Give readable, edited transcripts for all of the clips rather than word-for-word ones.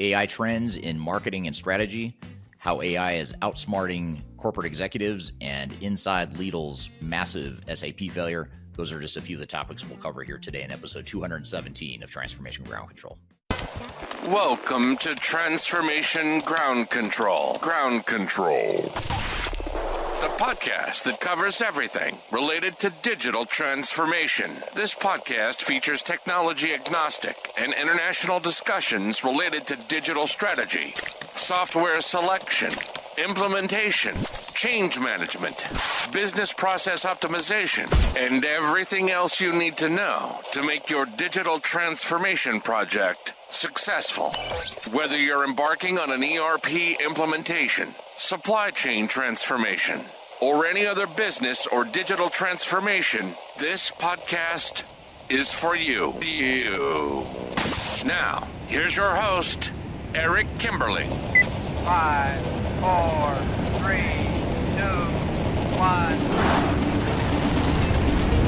AI trends in marketing and strategy, how AI is outsmarting corporate executives, and inside Lidl's massive SAP failure. Those are just a few of the topics we'll cover here today in episode 217 of Transformation Ground Control. Welcome to Transformation Ground Control. Ground Control. The podcast that covers everything related to digital transformation. This podcast features technology agnostic and international discussions related to digital strategy, software selection, implementation, change management, business process optimization, and everything else you need to know to make your digital transformation project successful. Whether you're embarking on an ERP implementation, supply chain transformation, or any other business or digital transformation, this podcast is for you. Now, here's your host, Eric Kimberling. 5, 4, 3, 2, 1.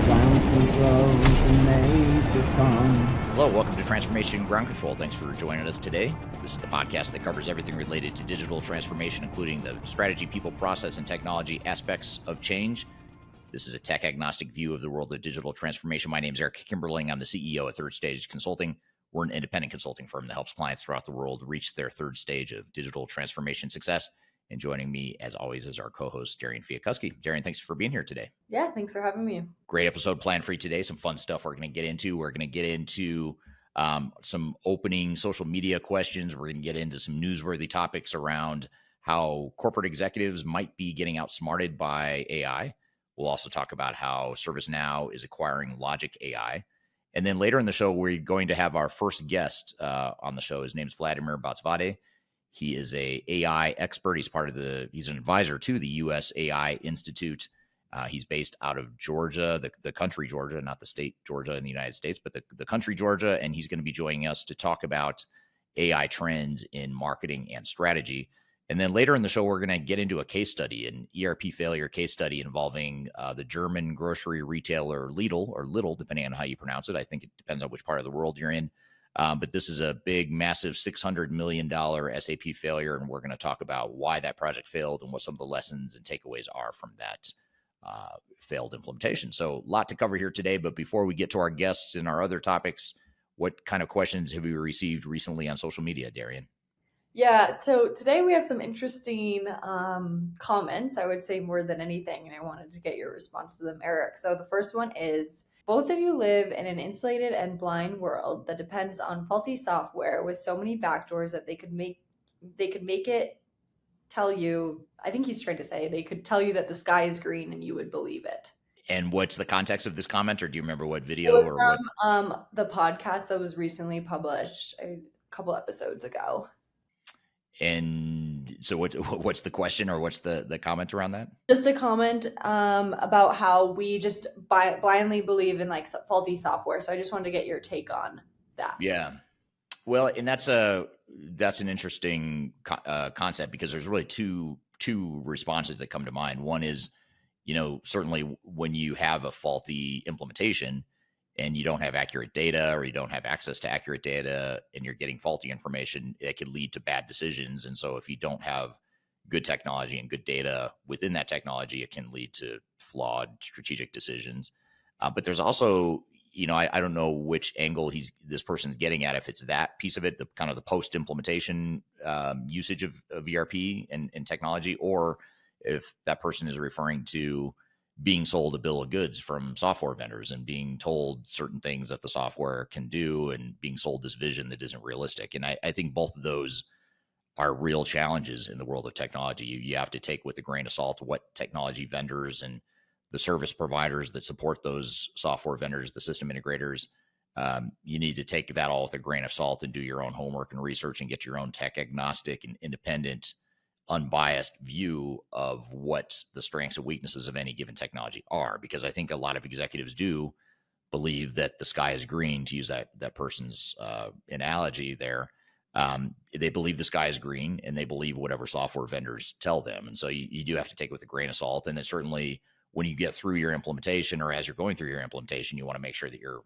Ground control to Major Tom. Hello, welcome to Transformation Ground Control. Thanks for joining us today. This is the podcast that covers everything related to digital transformation, including the strategy, people, process, and technology aspects of change. This is a tech-agnostic view of the world of digital transformation. My name is Eric Kimberling. I'm the CEO of Third Stage Consulting. We're an independent consulting firm that helps clients throughout the world reach their third stage of digital transformation success. And joining me, as always, is our co-host, Darian Chwialkowski. Darian, thanks for being here today. Yeah, thanks for having me. Great episode planned for you today. Some fun stuff we're going to get into. We're going to get into some opening social media questions. We're going to get into some newsworthy topics around how corporate executives might be getting outsmarted by AI. We'll also talk about how ServiceNow is acquiring Logic AI. And then later in the show, we're going to have our first guest on the show. His name's Vladimer Botsvadze. He is a AI expert. He's an advisor to the U.S. AI Institute. He's based out of Georgia, the country Georgia, not the state Georgia in the United States, but the country Georgia. And he's going to be joining us to talk about AI trends in marketing and strategy. And then later in the show, we're going to get into a case study, an ERP failure case study involving the German grocery retailer Lidl, depending on how you pronounce it. I think it depends on which part of the world you're in. But this is a big, massive $600 million SAP failure, and we're going to talk about why that project failed and what some of the lessons and takeaways are from that failed implementation. So a lot to cover here today, but before we get to our guests and our other topics, what kind of questions have you received recently on social media, Darian? Yeah, so today we have some interesting comments, I would say more than anything, and I wanted to get your response to them, Eric. So the first one is, both of you live in an insulated and blind world that depends on faulty software with so many backdoors that they could make it tell you, I think he's trying to say, they could tell you that the sky is green and you would believe it. And what's the context of this comment, or do you remember what video? It was from the podcast that was recently published a couple episodes ago. And so what's the question, or what's the comment around that? Just a comment about how we just blindly believe in like faulty software. So I just wanted to get your take on that. Yeah. Well, and that's an interesting concept, because there's really two responses that come to mind. One is, certainly when you have a faulty implementation and you don't have accurate data, or you don't have access to accurate data, and you're getting faulty information, it could lead to bad decisions. And so if you don't have good technology and good data within that technology, it can lead to flawed strategic decisions. But there's also, I don't know which angle this person's getting at, if it's that piece of it, the kind of the post-implementation usage of ERP and technology, or if that person is referring to being sold a bill of goods from software vendors and being told certain things that the software can do, and being sold this vision that isn't realistic. And I think both of those are real challenges in the world of technology. You have to take with a grain of salt what technology vendors and the service providers that support those software vendors, the system integrators, you need to take that all with a grain of salt and do your own homework and research and get your own tech agnostic and independent, unbiased view of what the strengths and weaknesses of any given technology are. Because I think a lot of executives do believe that the sky is green, to use that person's analogy there. They believe the sky is green, and they believe whatever software vendors tell them. And so you do have to take it with a grain of salt. And then certainly when you get through your implementation, or as you're going through your implementation, you want to make sure that you're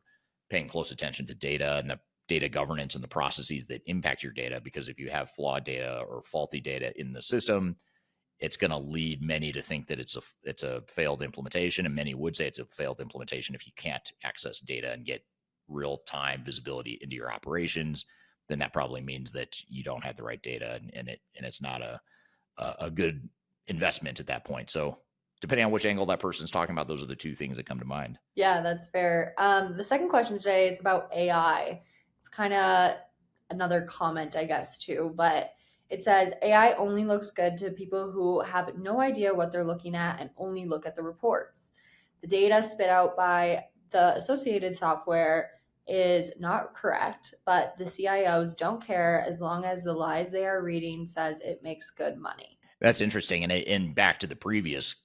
paying close attention to data and the data governance and the processes that impact your data. Because if you have flawed data or faulty data in the system, it's going to lead many to think that it's a failed implementation, and many would say it's a failed implementation if you can't access data and get real-time visibility into your operations. Then that probably means that you don't have the right data, and it's not a good investment at that point. So depending on which angle that person's talking about, those are the two things that come to mind. Yeah, that's fair. The second question today is about AI. It's kind of another comment, I guess, too, but it says AI only looks good to people who have no idea what they're looking at and only look at the reports. The data spit out by the associated software is not correct, but the CIOs don't care as long as the lies they are reading says it makes good money. That's interesting. And back to the previous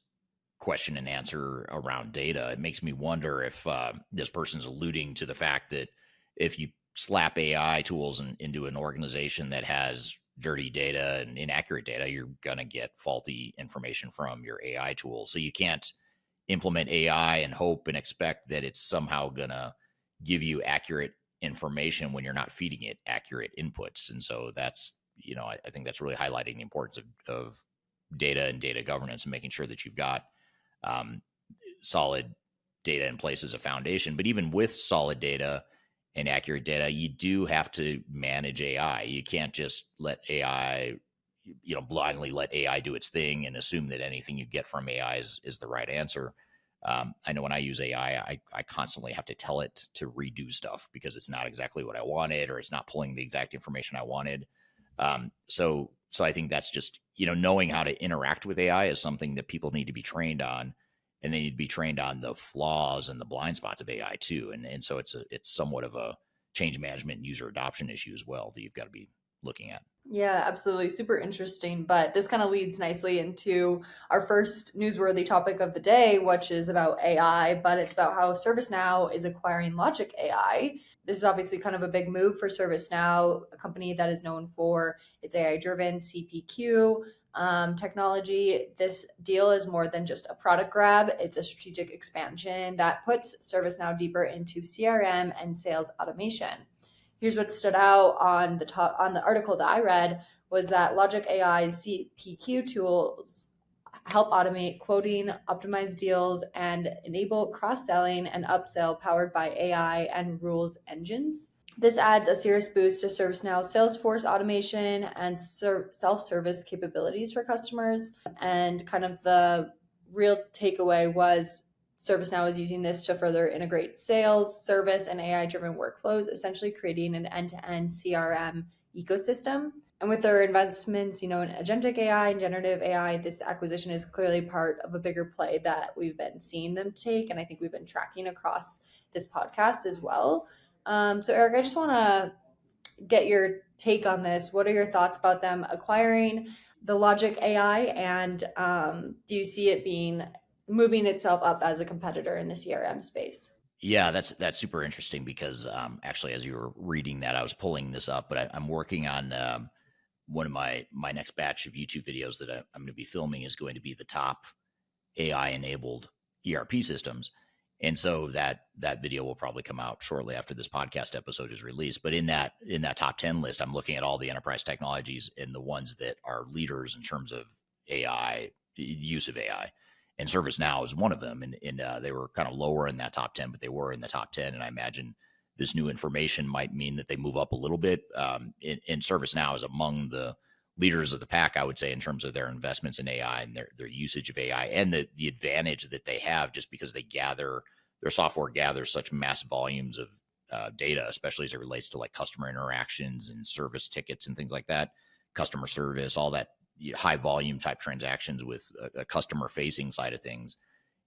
question and answer around data, it makes me wonder if this person's alluding to the fact that if you slap AI tools into an organization that has dirty data and inaccurate data, you're going to get faulty information from your AI tool. So you can't implement AI and hope and expect that it's somehow going to give you accurate information when you're not feeding it accurate inputs. And so that's, I think that's really highlighting the importance of data and data governance and making sure that you've got solid data in place as a foundation. But even with solid data and accurate data, you do have to manage AI. You can't just let AI, blindly let AI do its thing and assume that anything you get from AI is the right answer. I know when I use AI, I constantly have to tell it to redo stuff because it's not exactly what I wanted, or it's not pulling the exact information I wanted. So I think that's just, knowing how to interact with AI is something that people need to be trained on, and they need to be trained on the flaws and the blind spots of AI too. And so it's somewhat of a change management and user adoption issue as well that you've got to be looking at. Yeah, absolutely. Super interesting. But this kind of leads nicely into our first newsworthy topic of the day, which is about AI, but it's about how ServiceNow is acquiring Logic AI. This is obviously kind of a big move for ServiceNow, a company that is known for its AI-driven CPQ technology. This deal is more than just a product grab. It's a strategic expansion that puts ServiceNow deeper into CRM and sales automation. Here's what stood out on the article that I read was that Logic AI's CPQ tools help automate quoting, optimize deals, and enable cross-selling and upsell powered by AI and rules engines. This adds a serious boost to ServiceNow's Salesforce automation and self-service capabilities for customers. And kind of the real takeaway was ServiceNow is using this to further integrate sales, service, and AI-driven workflows, essentially creating an end-to-end CRM ecosystem. And with their investments, in agentic AI and generative AI, this acquisition is clearly part of a bigger play that we've been seeing them take, and I think we've been tracking across this podcast as well. So Eric, I just want to get your take on this. What are your thoughts about them acquiring the Logic AI, and do you see it moving itself up as a competitor in the CRM space? Yeah, that's super interesting because actually, as you were reading that, I was pulling this up, but I'm working on one of my next batch of YouTube videos that I'm going to be filming is going to be the top AI-enabled ERP systems. And so that video will probably come out shortly after this podcast episode is released. But in that top 10 list, I'm looking at all the enterprise technologies and the ones that are leaders in terms of AI, use of AI. And ServiceNow is one of them. And they were kind of lower in that top 10, but they were in the top 10. And I imagine this new information might mean that they move up a little bit. And ServiceNow is among the leaders of the pack, I would say, in terms of their investments in AI and their usage of AI and the advantage that they have just because their software gathers such mass volumes of data, especially as it relates to like customer interactions and service tickets and things like that, customer service, all that high volume type transactions with a customer facing side of things.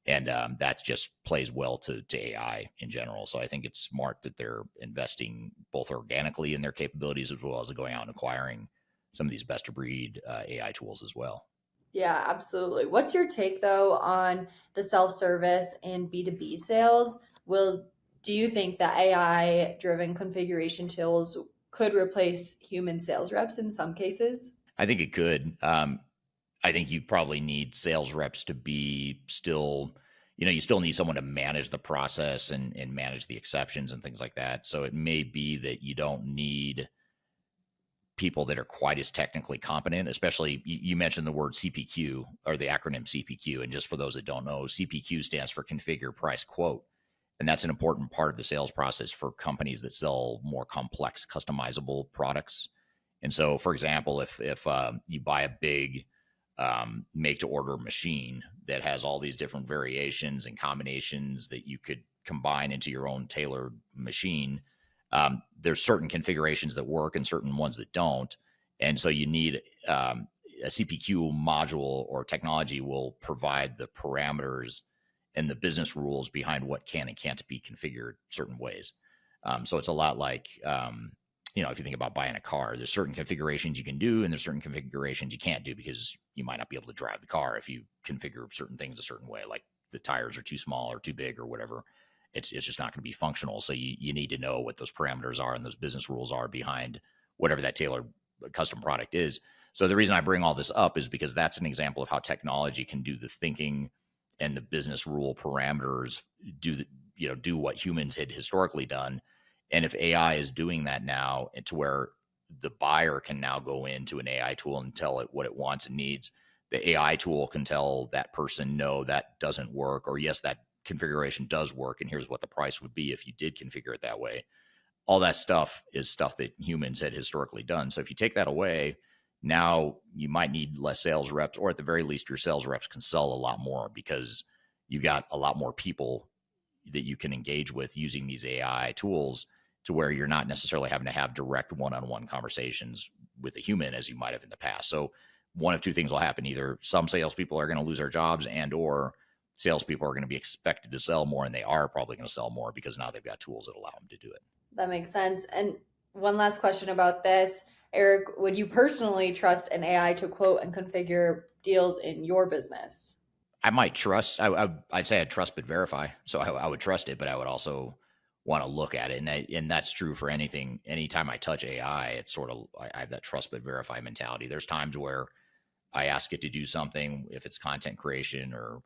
And that just plays well to AI in general. So I think it's smart that they're investing both organically in their capabilities as well as going out and acquiring some of these best of breed AI tools as well. Yeah, absolutely. What's your take though on the self-service and B2B sales? Do you think that AI driven configuration tools could replace human sales reps in some cases? I think it could. I think you probably need sales reps to be still, you still need someone to manage the process and manage the exceptions and things like that. So it may be that you don't need people that are quite as technically competent, especially you mentioned the word CPQ, or the acronym CPQ. And just for those that don't know, CPQ stands for configure, price, quote. And that's an important part of the sales process for companies that sell more complex, customizable products. And so, for example, if you buy a big make to order machine that has all these different variations and combinations that you could combine into your own tailored machine, there's certain configurations that work and certain ones that don't. And so you need a CPQ module or technology will provide the parameters and the business rules behind what can and can't be configured certain ways. So it's a lot like, if you think about buying a car, there's certain configurations you can do and there's certain configurations you can't do because you might not be able to drive the car if you configure certain things a certain way, like the tires are too small or too big or whatever. It's just not going to be functional. So you need to know what those parameters are and those business rules are behind whatever that tailored custom product is. So the reason I bring all this up is because that's an example of how technology can do the thinking and the business rule parameters, do what humans had historically done. And if AI is doing that now, to where the buyer can now go into an AI tool and tell it what it wants and needs, the AI tool can tell that person, no, that doesn't work, or yes, that configuration does work, and here's what the price would be if you did configure it that way. All that stuff is stuff that humans had historically done. So if you take that away, now you might need less sales reps, or at the very least, your sales reps can sell a lot more because you've got a lot more people that you can engage with using these AI tools, to where you're not necessarily having to have direct one-on-one conversations with a human as you might have in the past. So one of two things will happen. Either some salespeople are going to lose their jobs, and or salespeople are going to be expected to sell more, and they are probably going to sell more because now they've got tools that allow them to do it. That makes sense. And one last question about this. Eric, would you personally trust an AI to quote and configure deals in your business? I might trust. I'd say I'd trust but verify. So I would trust it, but I would also want to look at it. And that's true for anything. Anytime I touch AI, it's sort of, I have that trust but verify mentality. There's times where I ask it to do something, if it's content creation or,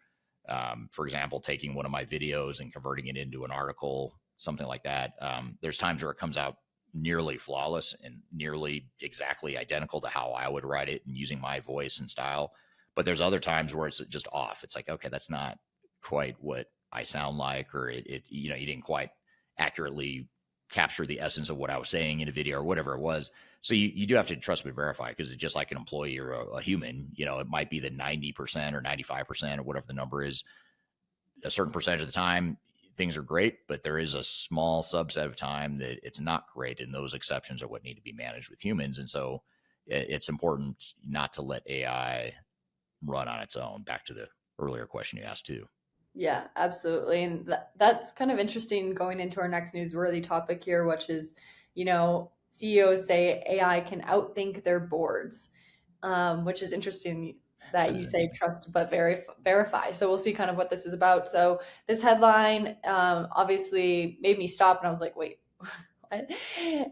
for example, taking one of my videos and converting it into an article, something like that. There's times where it comes out nearly flawless and nearly exactly identical to how I would write it and using my voice and style. But there's other times where it's just off. It's like, okay, that's not quite what I sound like, or you didn't quite accurately capture the essence of what I was saying in a video or whatever it was. So you do have to trust but verify, because it's just like an employee or a human. It might be the 90% or 95% or whatever the number is. A certain percentage of the time, things are great, but there is a small subset of time that it's not great. And those exceptions are what need to be managed with humans. And so it's important not to let AI run on its own. Back to the earlier question you asked too. Yeah, absolutely. And that's kind of interesting going into our next newsworthy topic here, which is, CEOs say AI can outthink their boards, which is interesting that you say trust but verify. So we'll see kind of what this is about. So this headline obviously made me stop, and I was like, wait, what?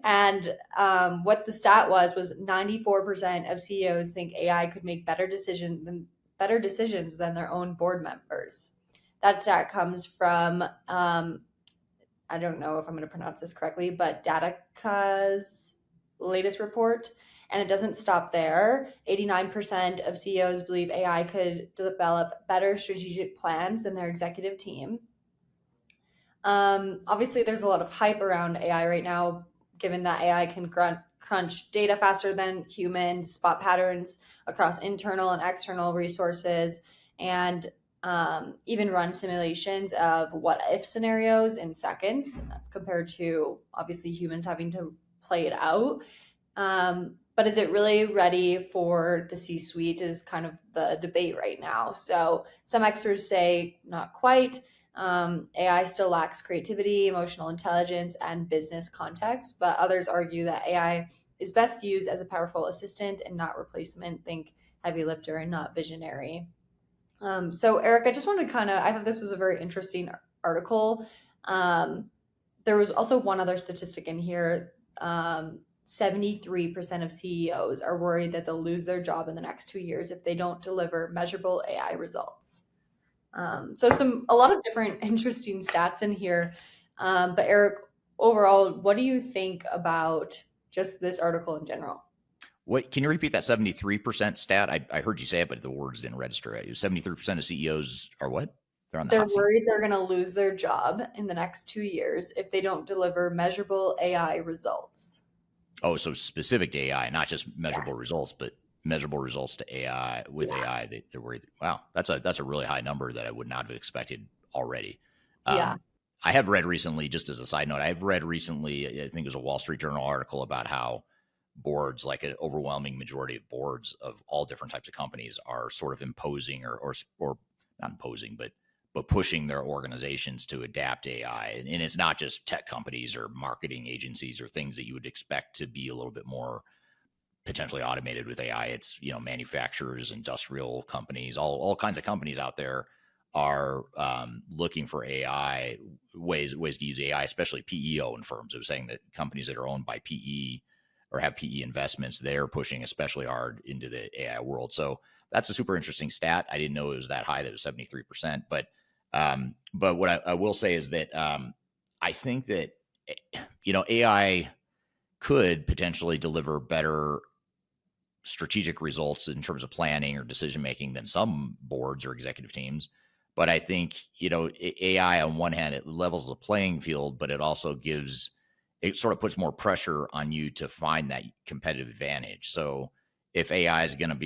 And what the stat was 94% of CEOs think AI could make better decisions than their own board members. That stat comes from, I don't know if I'm going to pronounce this correctly, but Dataca's latest report. And it doesn't stop there. 89% of CEOs believe AI could develop better strategic plans than their executive team. Obviously, there's a lot of hype around AI right now, given that AI can crunch data faster than humans, spot patterns across internal and external resources, and even run simulations of what-if scenarios in seconds, compared to obviously humans having to play it out. But is it really ready for the C-suite is kind of the debate right now. So some experts say not quite. AI still lacks creativity, emotional intelligence, and business context, but others argue that AI is best used as a powerful assistant and not replacement. Think heavy lifter and not visionary. So Eric, I just wanted to I thought this was a very interesting article. There was also one other statistic in here. 73% of CEOs are worried that they'll lose their job in the next 2 years if they don't deliver measurable AI results. So a lot of different interesting stats in here. But Eric, overall, what do you think about just this article in general? What can you repeat that 73% stat? I heard you say it, but the words didn't register at you. 73% of CEOs are what? They're on the They're hot seat. worried they're going to lose their job in the next 2 years if they don't deliver measurable AI results. Oh, so specific to AI, not just measurable results, but measurable results to AI with AI. They're worried. Wow, that's a really high number that I would not have expected already. Yeah. I have read recently, just as a side note, I've read recently, I think it was a Wall Street Journal article about how boards, like an overwhelming majority of boards of all different types of companies, are sort of imposing or not imposing, but pushing their organizations to adapt AI. And it's not just tech companies or marketing agencies or things that you would expect to be a little bit more potentially automated with AI. It's, manufacturers, industrial companies, all kinds of companies out there are looking for AI ways to use AI, especially PE-owned firms. It was saying that companies that are owned by PE or have PE investments, they're pushing especially hard into the AI world. So that's a super interesting stat. I didn't know it was that high. That was 73%. But what I will say is that I think that AI could potentially deliver better strategic results in terms of planning or decision making than some boards or executive teams. But I think, AI on one hand, it levels the playing field, but it also it sort of puts more pressure on you to find that competitive advantage. So if AI is going to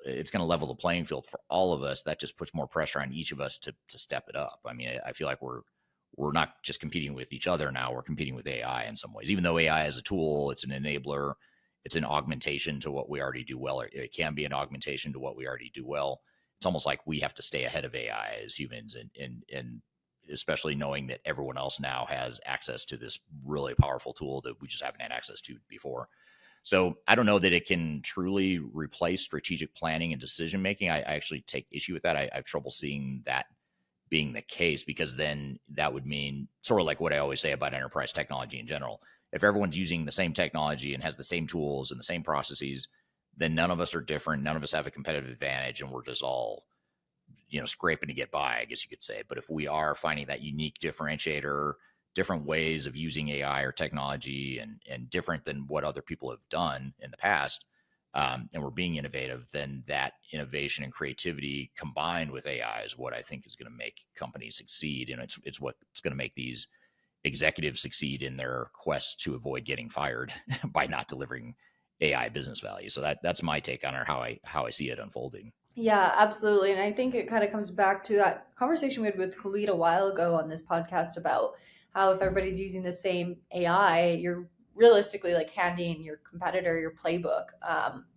it's going to level the playing field for all of us, that just puts more pressure on each of us to step it up. I mean, I feel like we're not just competing with each other now, we're competing with AI in some ways. Even though AI is a tool, it's an enabler, it's an augmentation to what we already do well. It can be an augmentation to what we already do well. It's almost like we have to stay ahead of AI as humans, and especially knowing that everyone else now has access to this really powerful tool that we just haven't had access to before. So I don't know that it can truly replace strategic planning and decision making. I actually take issue with that. I have trouble seeing that being the case, because then that would mean sort of like what I always say about enterprise technology in general. If everyone's using the same technology and has the same tools and the same processes, then none of us are different. None of us have a competitive advantage, and we're just all, scraping to get by, I guess you could say. But if we are finding that unique differentiator, different ways of using AI or technology and different than what other people have done in the past, and we're being innovative, then that innovation and creativity combined with AI is what I think is going to make companies succeed. And it's what's going to make these executives succeed in their quest to avoid getting fired by not delivering AI business value. So that's my take on it, how I see it unfolding. Yeah, absolutely. And I think it kind of comes back to that conversation we had with Khalid a while ago on this podcast about how if everybody's using the same AI, you're realistically like handing your competitor your playbook.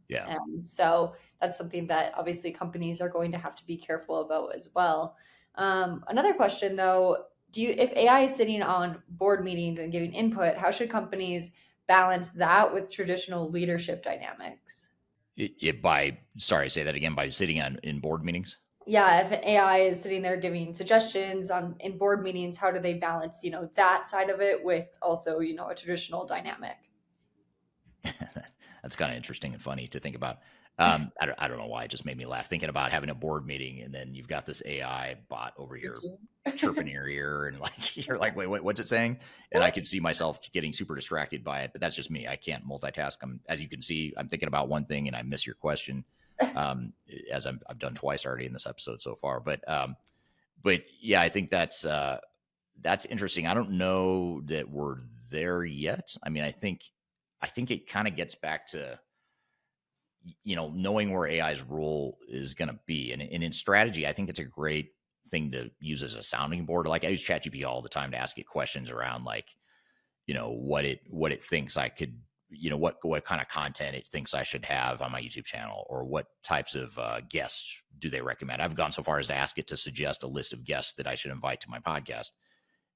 Yeah. And so that's something that obviously companies are going to have to be careful about as well. Another question though, if AI is sitting on board meetings and giving input, how should companies balance that with traditional leadership dynamics? Sorry, say that again, by sitting in board meetings? Yeah, if AI is sitting there giving suggestions in board meetings, how do they balance, that side of it with also, a traditional dynamic? That's kind of interesting and funny to think about. I don't know why, it just made me laugh thinking about having a board meeting and then you've got this AI bot over here chirping in your ear, and like you're like, wait, what's it saying? And I could see myself getting super distracted by it, but that's just me. I can't multitask. As you can see, I'm thinking about one thing and I miss your question, as I've done twice already in this episode so far. But yeah, I think that's interesting. I don't know that we're there yet. I mean, I think it kind of gets back to, knowing where AI's role is going to be. And in strategy, I think it's a great thing to use as a sounding board. Like I use ChatGPT all the time to ask it questions around like, what it thinks I could, what kind of content it thinks I should have on my YouTube channel, or what types of guests do they recommend. I've gone so far as to ask it to suggest a list of guests that I should invite to my podcast.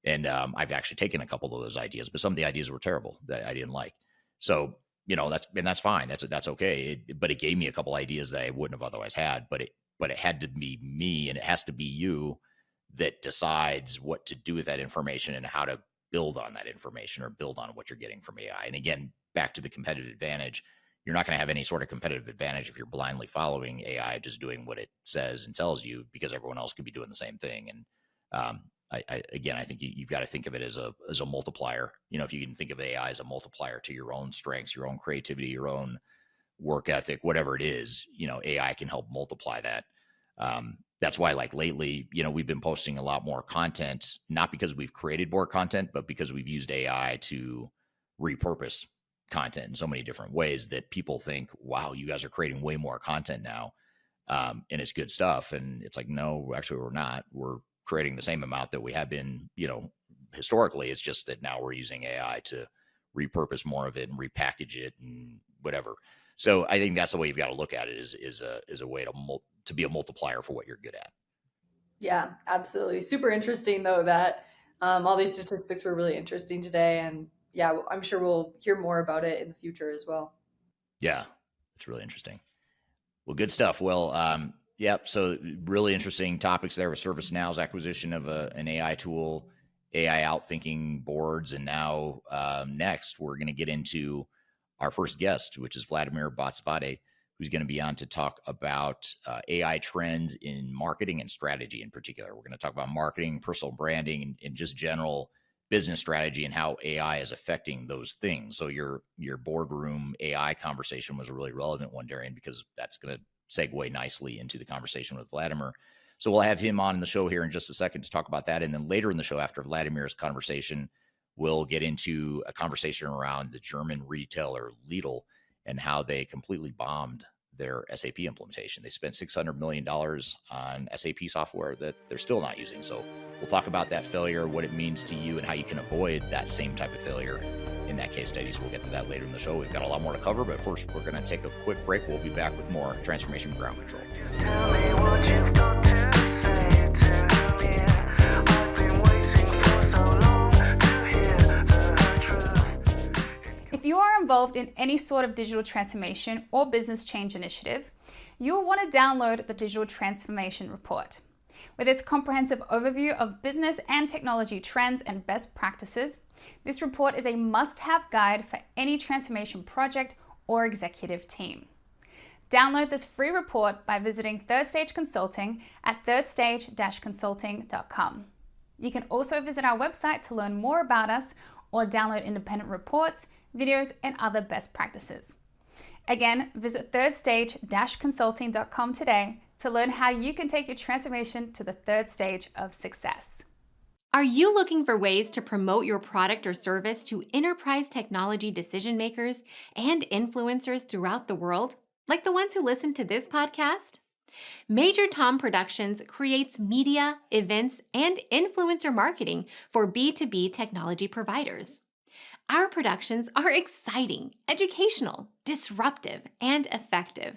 And I've actually taken a couple of those ideas, but some of the ideas were terrible that I didn't like. So, that's fine. That's okay. But it gave me a couple ideas that I wouldn't have otherwise had, but it had to be me, and it has to be you that decides what to do with that information and how to build on that information or build on what you're getting from AI. And again, back to the competitive advantage, you're not going to have any sort of competitive advantage if you're blindly following AI, just doing what it says and tells you, because everyone else could be doing the same thing. And I think you've got to think of it as a multiplier. If you can think of AI as a multiplier to your own strengths, your own creativity, your own work ethic, whatever it is, AI can help multiply that. That's why, like, lately, we've been posting a lot more content, not because we've created more content, but because we've used AI to repurpose content in so many different ways that people think, wow, you guys are creating way more content now. And it's good stuff. And it's like, no, actually, we're not. We're creating the same amount that we have been, historically. It's just that now we're using AI to repurpose more of it and repackage it and whatever. So I think that's the way you've got to look at it, is a way to be a multiplier for what you're good at. Yeah, absolutely. Super interesting, though, that all these statistics were really interesting today. And yeah, I'm sure we'll hear more about it in the future as well. Yeah, it's really interesting. Well, good stuff. Well, yep. So really interesting topics there with ServiceNow's acquisition of an AI tool, AI outthinking boards. And now next, we're going to get into our first guest, which is Vladimer Botsvadze, who's going to be on to talk about AI trends in marketing and strategy in particular. We're going to talk about marketing, personal branding, and just general business strategy and how AI is affecting those things. So your boardroom AI conversation was a really relevant one, Darian, because that's going to segue nicely into the conversation with Vladimer. So we'll have him on the show here in just a second to talk about that. And then later in the show, after Vladimer's conversation, we'll get into a conversation around the German retailer Lidl and how they completely bombed their SAP implementation. They spent $600 million on SAP software that they're still not using. So we'll talk about that failure, what it means to you, and how you can avoid that same type of failure in that case study. So we'll get to that later in the show. We've got a lot more to cover, but first we're going to take a quick break. We'll be back with more Transformation Ground Control. Just tell me what you've got to say. Tell me, I've been waiting for so long to hear the truth. If you are involved in any sort of digital transformation or business change initiative, you will want to download the Digital Transformation Report. With its comprehensive overview of business and technology trends and best practices, this report is a must-have guide for any transformation project or executive team. Download this free report by visiting Third Stage Consulting at thirdstage-consulting.com. You can also visit our website to learn more about us or download independent reports, videos, and other best practices. Again, visit thirdstage-consulting.com today to learn how you can take your transformation to the third stage of success. Are you looking for ways to promote your product or service to enterprise technology decision makers and influencers throughout the world, like the ones who listen to this podcast? Major Tom Productions creates media, events, and influencer marketing for B2B technology providers. Our productions are exciting, educational, disruptive, and effective.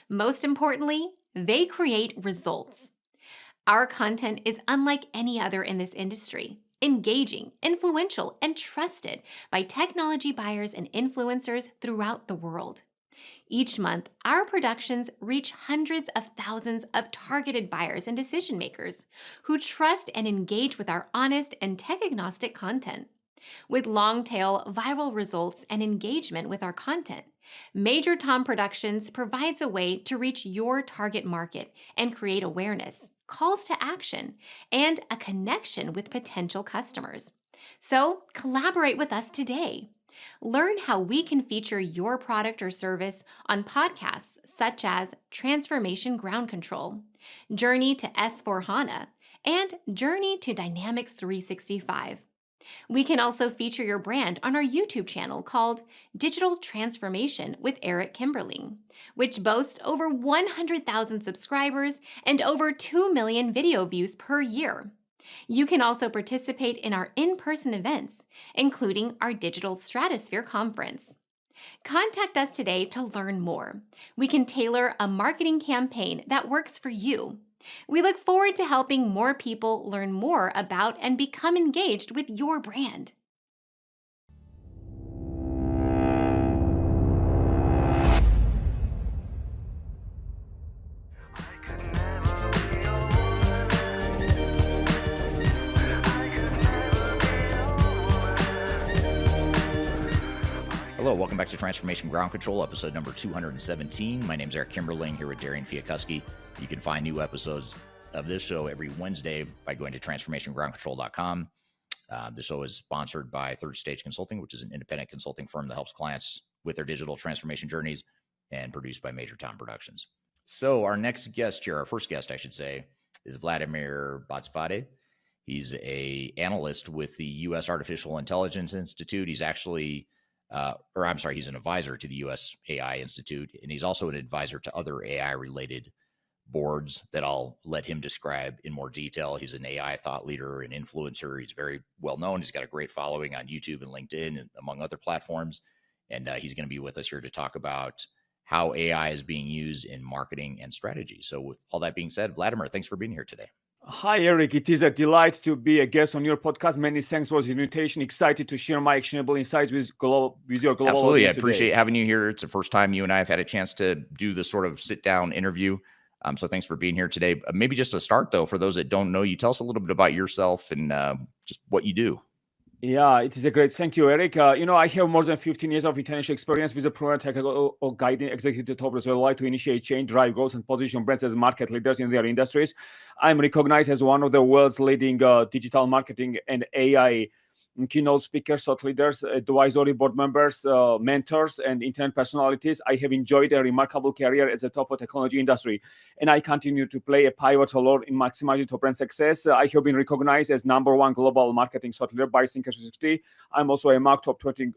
Most importantly, they create results. Our content is unlike any other in this industry, engaging, influential, and trusted by technology buyers and influencers throughout the world. Each month, our productions reach hundreds of thousands of targeted buyers and decision makers who trust and engage with our honest and tech-agnostic content. With long-tail viral results and engagement with our content, Major Tom Productions provides a way to reach your target market and create awareness, calls to action, and a connection with potential customers. So collaborate with us today. Learn how we can feature your product or service on podcasts such as Transformation Ground Control, Journey to S/4HANA, and Journey to Dynamics 365. We can also feature your brand on our YouTube channel called Digital Transformation with Eric Kimberling, which boasts over 100,000 subscribers and over 2 million video views per year. You can also participate in our in-person events, including our Digital Stratosphere Conference. Contact us today to learn more. We can tailor a marketing campaign that works for you. We look forward to helping more people learn more about and become engaged with your brand. Hello, welcome back to Transformation Ground Control, episode number 217. My name is Eric Kimberling here with Darian Chwialkowski. You can find new episodes of this show every Wednesday by going to transformationgroundcontrol.com. The show is sponsored by Third Stage Consulting, which is an independent consulting firm that helps clients with their digital transformation journeys, and produced by Major Tom Productions. So our next guest here, our first guest, I should say, is Vladimer Botsvadze. He's a analyst with the U.S. Artificial Intelligence Institute. He's actually, he's an advisor to the U.S. AI Institute, and he's also an advisor to other AI-related boards that I'll let him describe in more detail. He's an AI thought leader and influencer. He's very well known. He's got a great following on YouTube and LinkedIn, and among other platforms. And he's going to be with us here to talk about how AI is being used in marketing and strategy. So with all that being said, Vladimer, thanks for being here today. Hi, Eric. It is a delight to be a guest on your podcast. Many thanks for the invitation. Excited to share my actionable insights with your global Absolutely. I audience appreciate today. having you here. It's the first time you and I have had a chance to do this sort of sit-down interview. So thanks for being here today. Maybe just to start, though, for those that don't know you, tell us a little bit about yourself and just what you do. Yeah, it is a great. Thank you, Eric. I have more than 15 years of international experience with a proven technical or guiding executive top roles. I like to initiate change, drive growth, and position brands as market leaders in their industries. I'm recognized as one of the world's leading digital marketing and AI keynote speakers, thought leaders, advisory board members, mentors, and internet personalities. I have enjoyed a remarkable career at the top of the technology industry, and I continue to play a pivotal role in maximizing top brand success. I have been recognized as #1 global marketing thought leader by Think360. I'm also among top 20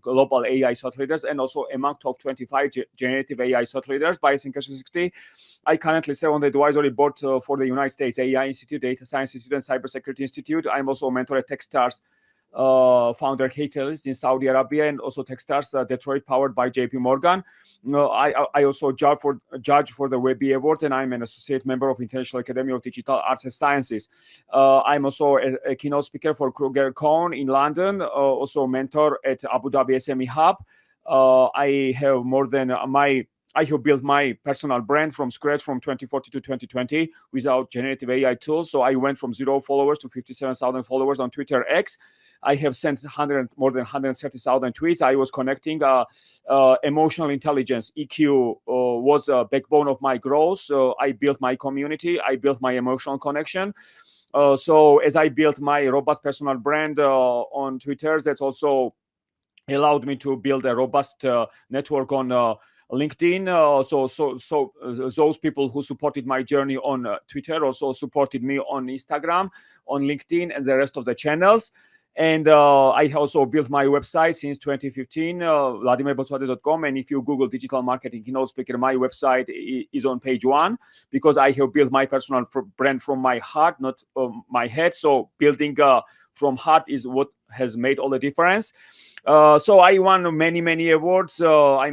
global AI thought leaders, and also among top 25 generative AI thought leaders by Think360. I currently serve on the advisory board for the United States AI Institute, Data Science Institute, and Cybersecurity Institute. I'm also a mentor at Techstars, founder Catalyst in Saudi Arabia, and also Techstars Detroit, powered by JP Morgan. I also judge for the Webby Awards, and I'm an associate member of International Academy of Digital Arts and Sciences. I'm also a keynote speaker for KrugerCon in London, also mentor at Abu Dhabi SME Hub. I have built my personal brand from scratch from 2014 to 2020 without generative AI tools. So I went from 0 followers to 57,000 followers on Twitter X. I have sent more than 130,000 tweets. I was connecting emotional intelligence. EQ was a backbone of my growth. So I built my community. I built my emotional connection. So as I built my robust personal brand on Twitter, that also allowed me to build a robust network on LinkedIn. So those people who supported my journey on Twitter also supported me on Instagram, on LinkedIn, and the rest of the channels. And I also built my website since 2015, vladimerbotsvadze.com. And if you Google digital marketing keynote speaker, my website is on page 1, because I have built my personal brand from my heart, not my head. So building from heart is what has made all the difference. So I won many awards. I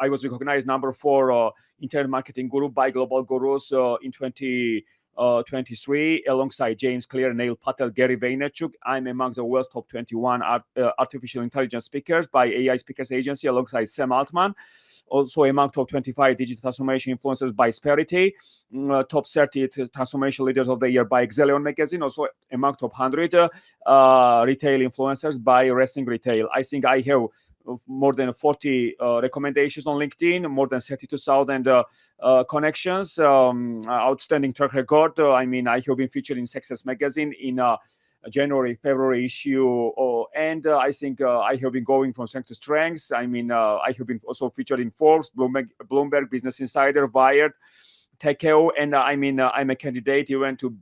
was recognized #4 internet marketing guru by Global Gurus in 2023, alongside James Clear, Neil Patel, Gary Vaynerchuk. I'm among the world's top 21 artificial intelligence speakers by AI Speakers Agency, alongside Sam Altman. Also among top 25 digital transformation influencers by Sperity, top 30 transformation leaders of the year by Exelion magazine, also among top 100 retail influencers by Wrestling Retail. I think I have more than 40 recommendations on LinkedIn, more than 32,000 connections, outstanding track record. I have been featured in Success magazine in January, February issue, and I think I have been going from strength to strength. I have been also featured in Forbes, Bloomberg, Business Insider, Wired, Techeo, and I'm a candidate even to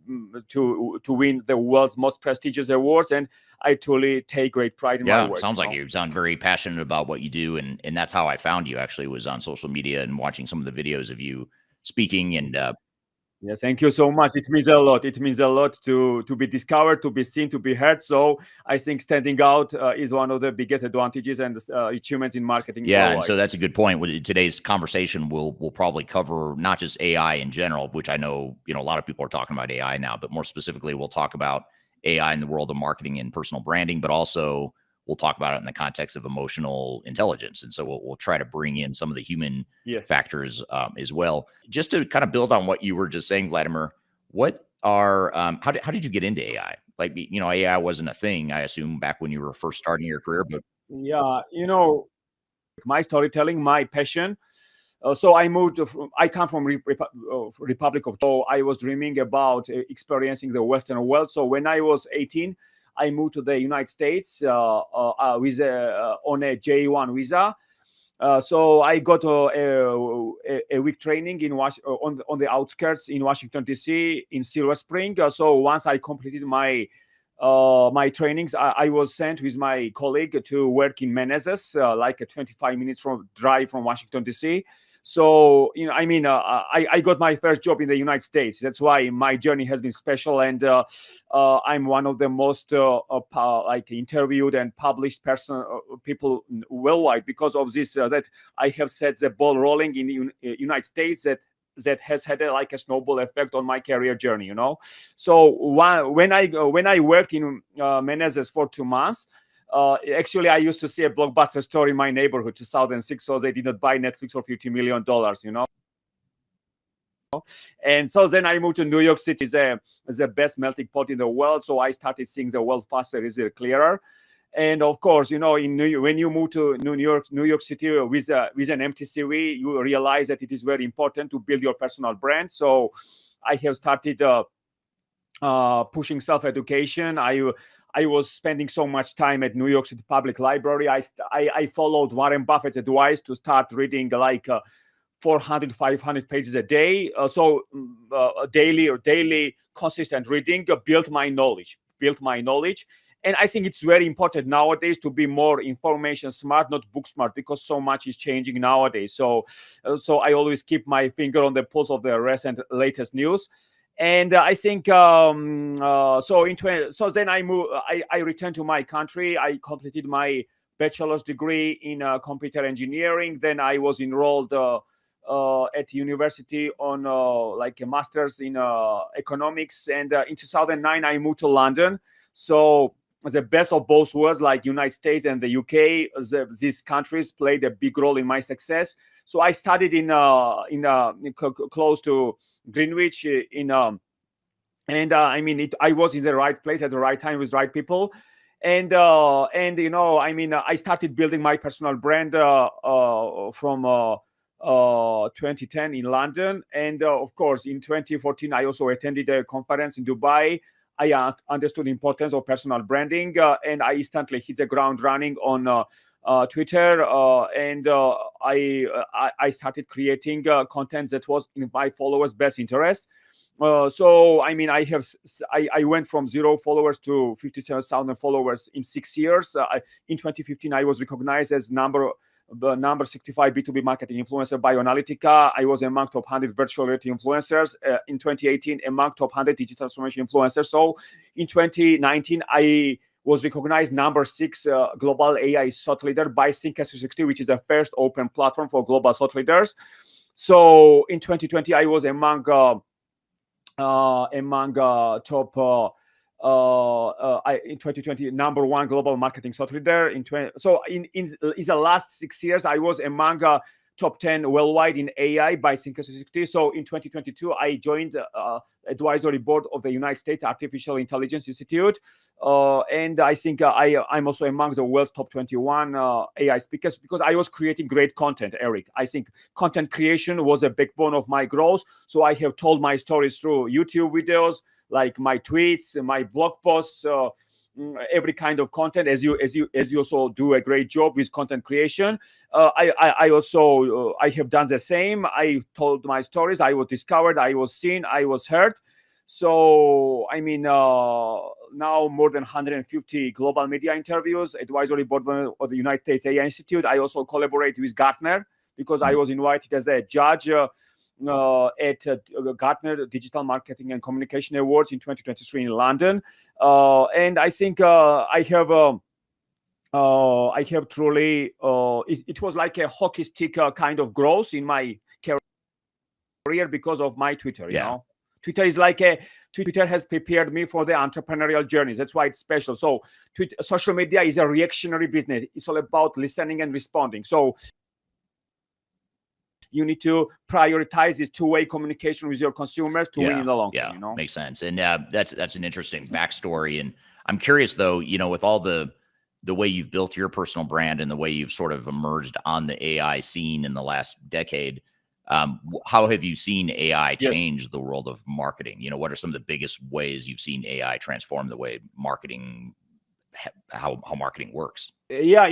win the world's most prestigious awards, and I truly take great pride in my work. Yeah, sounds like you sound very passionate about what you do, and that's how I found you. Actually, was on social media and watching some of the videos of you speaking, and Yes, thank you so much. It means a lot. It means a lot to be discovered, to be seen, to be heard. So I think standing out is one of the biggest advantages and achievements in marketing. Yeah, and so that's a good point. With today's conversation, we'll probably cover not just AI in general, which I know a lot of people are talking about AI now, but more specifically, we'll talk about AI in the world of marketing and personal branding, but also we'll talk about it in the context of emotional intelligence. And so we'll try to bring in some of the human factors as well. Just to kind of build on what you were just saying, Vladimer, what are, how did you get into AI? Like, AI wasn't a thing, I assume, back when you were first starting your career, but Yeah, my storytelling, my passion. So I moved. I come from Republic of. So I was dreaming about experiencing the Western world. So when I was 18, I moved to the United States with on a J1 visa. So I got a week training in on the outskirts in Washington D.C. in Silver Spring. So once I completed my trainings, I was sent with my colleague to work in Menezes, like a 25 minutes from drive from Washington D.C. So I got my first job in the United States. That's why my journey has been special, and I'm one of the most like interviewed and published people worldwide because of this. That I have set the ball rolling in the United States. That has had like a snowball effect on my career journey. So when I worked in Menezes for 2 months. Actually, I used to see a blockbuster store in my neighborhood, 2006. So they did not buy Netflix for $50 million, And so then I moved to New York City, the best melting pot in the world. So I started seeing the world faster, easier, clearer. And of course, in when you move to New York City with an empty CV, you realize that it is very important to build your personal brand. So I have started pushing self-education. I was spending so much time at New York City Public Library. I followed Warren Buffett's advice to start reading like 400, 500 pages a day. Daily consistent reading built my knowledge. And I think it's very important nowadays to be more information smart, not book smart, because so much is changing nowadays. So I always keep my finger on the pulse of the latest news. And I think so then I moved. I returned to my country. I completed my bachelor's degree in computer engineering. Then I was enrolled at university on like a master's in economics. And in 2009, I moved to London. So the best of both worlds, like United States and the UK, these countries played a big role in my success. So I studied in close to Greenwich I was in the right place at the right time with right people, and I started building my personal brand from 2010 in London, and of course in 2014 I also attended a conference in Dubai. I understood the importance of personal branding, and I instantly hit the ground running on Twitter, and I started creating content that was in my followers' best interest. So I went from 0 followers to 57,000 followers in 6 years. In 2015, I was recognized as number 65 B2B marketing influencer by Analytica. I was among top 100 virtual reality influencers. In 2018, among top 100 digital transformation influencers. So in 2019, I was recognized number 6 global AI thought leader by Think360, which is the first open platform for global thought leaders. So in 2020, I was among top in 2020 number 1 global marketing thought leader. In the last 6 years, I was among top 10 worldwide in AI by Think360. So in 2022, I joined the advisory board of the United States Artificial Intelligence Institute. And I think I'm also among the world's top 21 AI speakers because I was creating great content, Eric. I think content creation was a backbone of my growth. So I have told my stories through YouTube videos, like my tweets, my blog posts, every kind of content, as you also do a great job with content creation. I also I have done the same. I told my stories. I was discovered. I was seen. I was heard. So now more than 150 global media interviews, advisory board of the United States AI Institute. I also collaborate with Gartner because I was invited as a judge at Gartner Digital Marketing and Communication Awards in 2023 in London. And I think I have truly, it was like a hockey stick kind of growth in my career because of my Twitter, you know. Twitter is like Twitter has prepared me for the entrepreneurial journey. That's why it's special. So social media is a reactionary business. It's all about listening and responding. So you need to prioritize this two-way communication with your consumers to win in the long term. You know? Makes sense. And that's an interesting backstory. And I'm curious though, with all the the way you've built your personal brand and the way you've sort of emerged on the AI scene in the last decade, how have you seen AI Yes. change the world of marketing? You know, what are some of the biggest ways you've seen AI transform the way marketing, how marketing works? Yeah,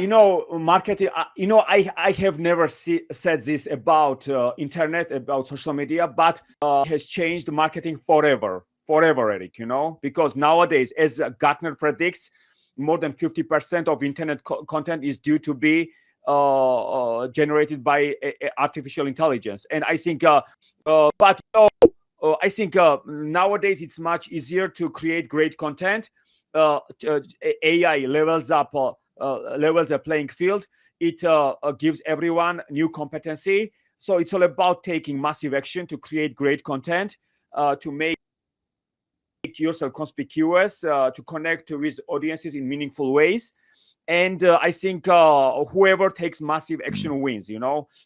marketing. I have never said this about internet, about social media, but has changed marketing forever, Eric. Because nowadays, as Gartner predicts, more than 50% of internet content is due to be generated by artificial intelligence. And I think, I think nowadays it's much easier to create great content. AI levels up the playing field. It gives everyone new competency. So it's all about taking massive action to create great content, to make yourself conspicuous, to connect with audiences in meaningful ways. And I think whoever takes massive action wins,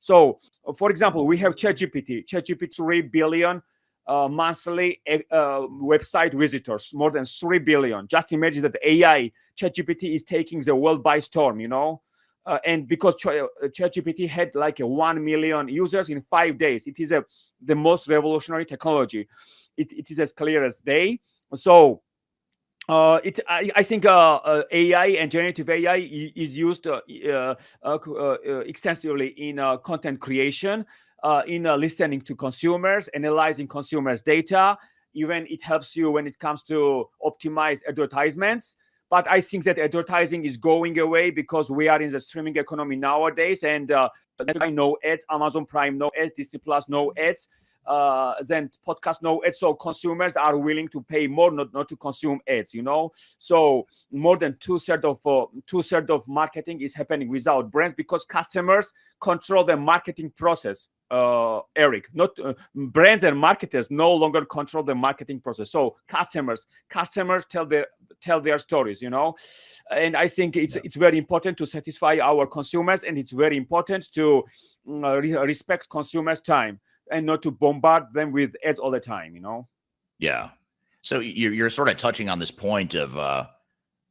So, for example, we have ChatGPT 3 billion monthly website visitors, more than 3 billion. Just imagine that AI, ChatGPT is taking the world by storm, and because ChatGPT had like 1 million users in 5 days, it is the most revolutionary technology. It is as clear as day. So I think AI and generative AI is used extensively in content creation, in listening to consumers, analyzing consumers' data. Even it helps you when it comes to optimize advertisements. But I think that advertising is going away because we are in the streaming economy nowadays, and no ads, Amazon Prime no ads, Disney Plus no ads, then podcast no ads. So consumers are willing to pay more not to consume ads. So more than two-thirds of marketing is happening without brands because customers control the marketing process. Eric, not brands and marketers no longer control the marketing process. So customers tell their stories, and I think it's very important to satisfy our consumers, and it's very important to respect consumers' time and not to bombard them with ads all the time. Yeah. So you're sort of touching on this point of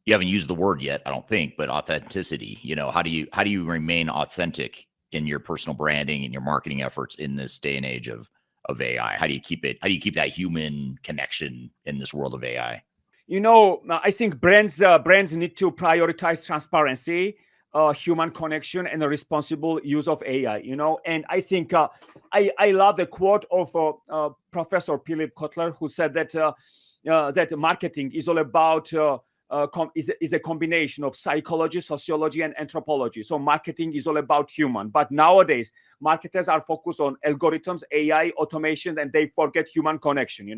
you haven't used the word yet, I don't think, but authenticity. How do you remain authentic in your personal branding and your marketing efforts in this day and age of AI? How do you keep that human connection in this world of AI? I think brands need to prioritize transparency, human connection, and the responsible use of AI. And I think I love the quote of Professor Philip Kotler, who said that that marketing is all about is a combination of psychology, sociology, and anthropology. So marketing is all about human. But nowadays, marketers are focused on algorithms, AI, automation, and they forget human connection.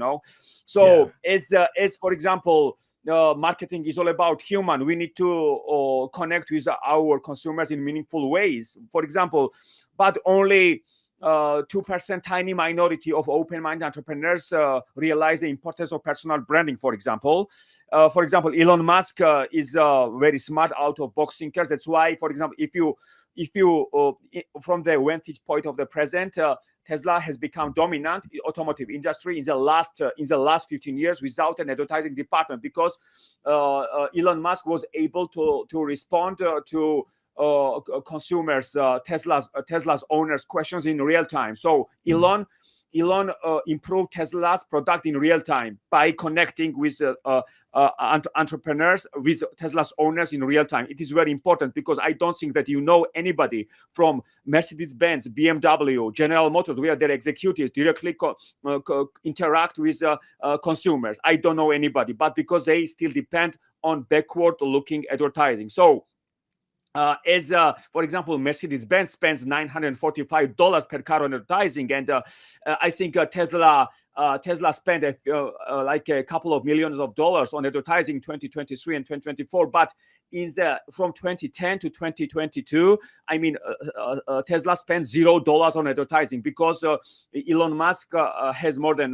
So as for example, marketing is all about human. We need to connect with our consumers in meaningful ways. For example, but only 2% tiny minority of open-minded entrepreneurs realize the importance of personal branding. For example, Elon Musk is very smart, out-of-box thinkers. That's why, for example, if you from the vantage point of the present, Tesla has become dominant in automotive industry in the last 15 years without an advertising department, because Elon Musk was able to respond to consumers, Tesla's owners' questions in real time. So Elon improved Tesla's product in real time by connecting with entrepreneurs, with Tesla's owners in real time. It is very important because I don't think that anybody from Mercedes-Benz, BMW, General Motors, where their executives directly interact with consumers. I don't know anybody, but because they still depend on backward-looking advertising. So for example, Mercedes-Benz spends $945 per car on advertising, and I think Tesla spent like a couple of millions of dollars on advertising 2023 and 2024. But from 2010 to 2022, I mean, Tesla spent $0 on advertising because Elon Musk has more than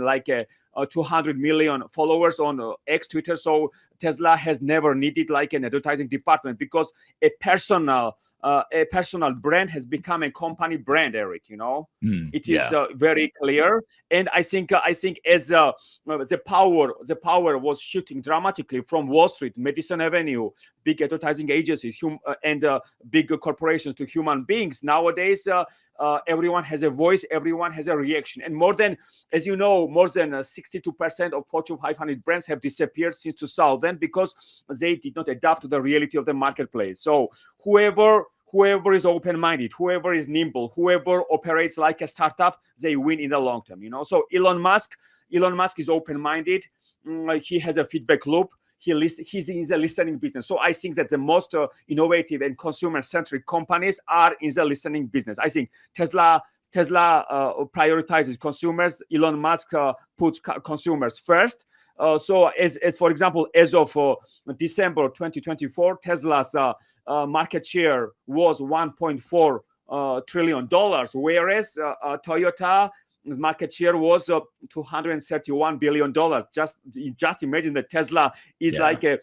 200 million followers on X, Twitter. So Tesla has never needed like an advertising department because a personal a personal brand has become a company brand, Eric. It is Yeah. very clear, and I think as the power was shifting dramatically from Wall Street, Madison Avenue, big advertising agencies, and big corporations to human beings. Nowadays, everyone has a voice, everyone has a reaction, and more than 62% of Fortune 500 brands have disappeared since 2000 because they did not adapt to the reality of the marketplace. So whoever is open-minded, whoever is nimble, whoever operates like a startup, they win in the long term. So Elon Musk is open-minded. He has a feedback loop. He's in the listening business. So I think that the most innovative and consumer-centric companies are in the listening business. I think Tesla prioritizes consumers. Elon Musk puts consumers first. So as for example, as of December 2024, Tesla's market share was $1.4 trillion, whereas Toyota's market share was $231 billion. Just imagine that Tesla is like a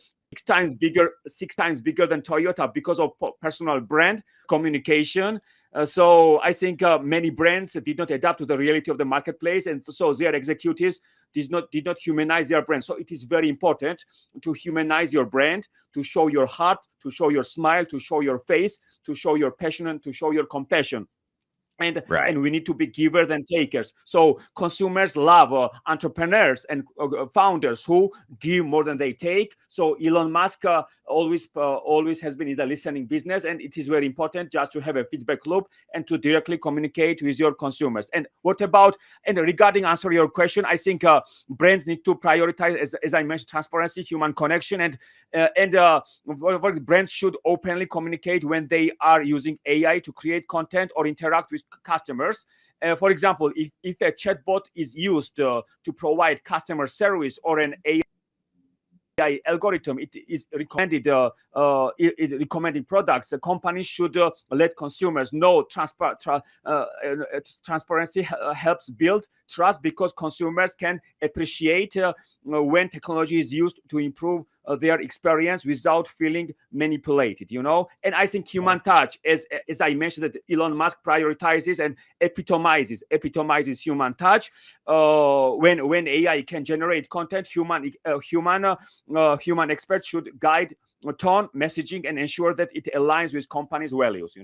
six times bigger than Toyota because of personal brand communication. So I think many brands did not adapt to the reality of the marketplace, and so their executives did not humanize their brand. So it is very important to humanize your brand, to show your heart, to show your smile, to show your face, to show your passion, and to show your compassion. And we need to be givers than takers. So consumers love entrepreneurs and founders who give more than they take. So Elon Musk always has been in the listening business, and it is very important just to have a feedback loop and to directly communicate with your consumers. And regarding answer your question, I think brands need to prioritize, as I mentioned, transparency, human connection, and brands should openly communicate when they are using AI to create content or interact with customers. For example, if a chatbot is used to provide customer service or an AI algorithm, it is recommended recommending products. Companies should let consumers know. Transparency helps build trust because consumers can appreciate when technology is used to improve their experience without feeling manipulated, And I think human touch, as I mentioned, that Elon Musk prioritizes and epitomizes human touch. When AI can generate content, human experts should guide tone, messaging, and ensure that it aligns with companies' values.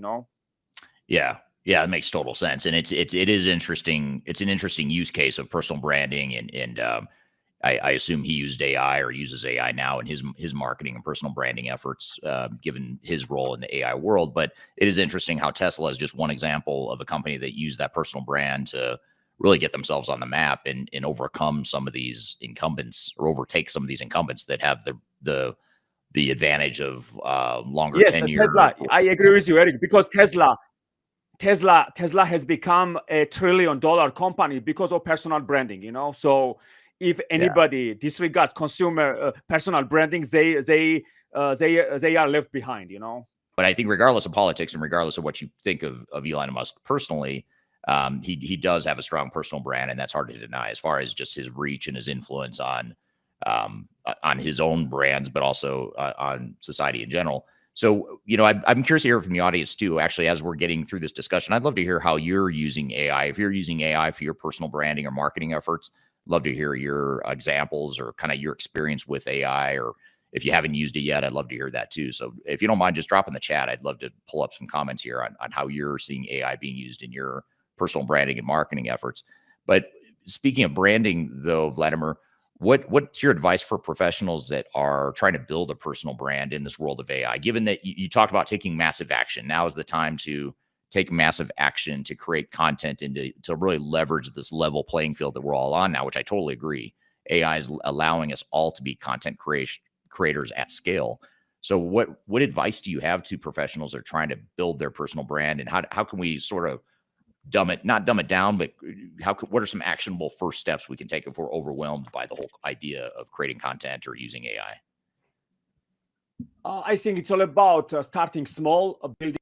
Yeah, it makes total sense, and it is interesting. It's an interesting use case of personal branding, and I assume he used AI or uses AI now in his marketing and personal branding efforts, given his role in the AI world. But it is interesting how Tesla is just one example of a company that used that personal brand to really get themselves on the map and overcome some of these incumbents, or overtake some of these incumbents that have the advantage of longer tenure. Tesla. I agree with you, Eric, because Tesla has become $1 trillion company because of personal branding. So if anybody disregards consumer personal branding, they are left behind. But I think regardless of politics and regardless of what you think of Elon Musk personally, he does have a strong personal brand, and that's hard to deny as far as just his reach and his influence on his own brands, but also on society in general. So, I'm curious to hear from the audience too. Actually, as we're getting through this discussion, I'd love to hear how you're using AI. If you're using AI for your personal branding or marketing efforts, love to hear your examples or kind of your experience with AI, or if you haven't used it yet, I'd love to hear that too. So if you don't mind, just drop in the chat. I'd love to pull up some comments here on how you're seeing AI being used in your personal branding and marketing efforts. But speaking of branding though, Vladimer, what's your advice for professionals that are trying to build a personal brand in this world of AI? Given that you talked about taking massive action, now is the time to take massive action to create content and to really leverage this level playing field that we're all on now, which I totally agree. AI is allowing us all to be content creators at scale. So what advice do you have to professionals that are trying to build their personal brand, and how can we sort of not dumb it down, but what are some actionable first steps we can take if we're overwhelmed by the whole idea of creating content or using AI? I think it's all about starting small, building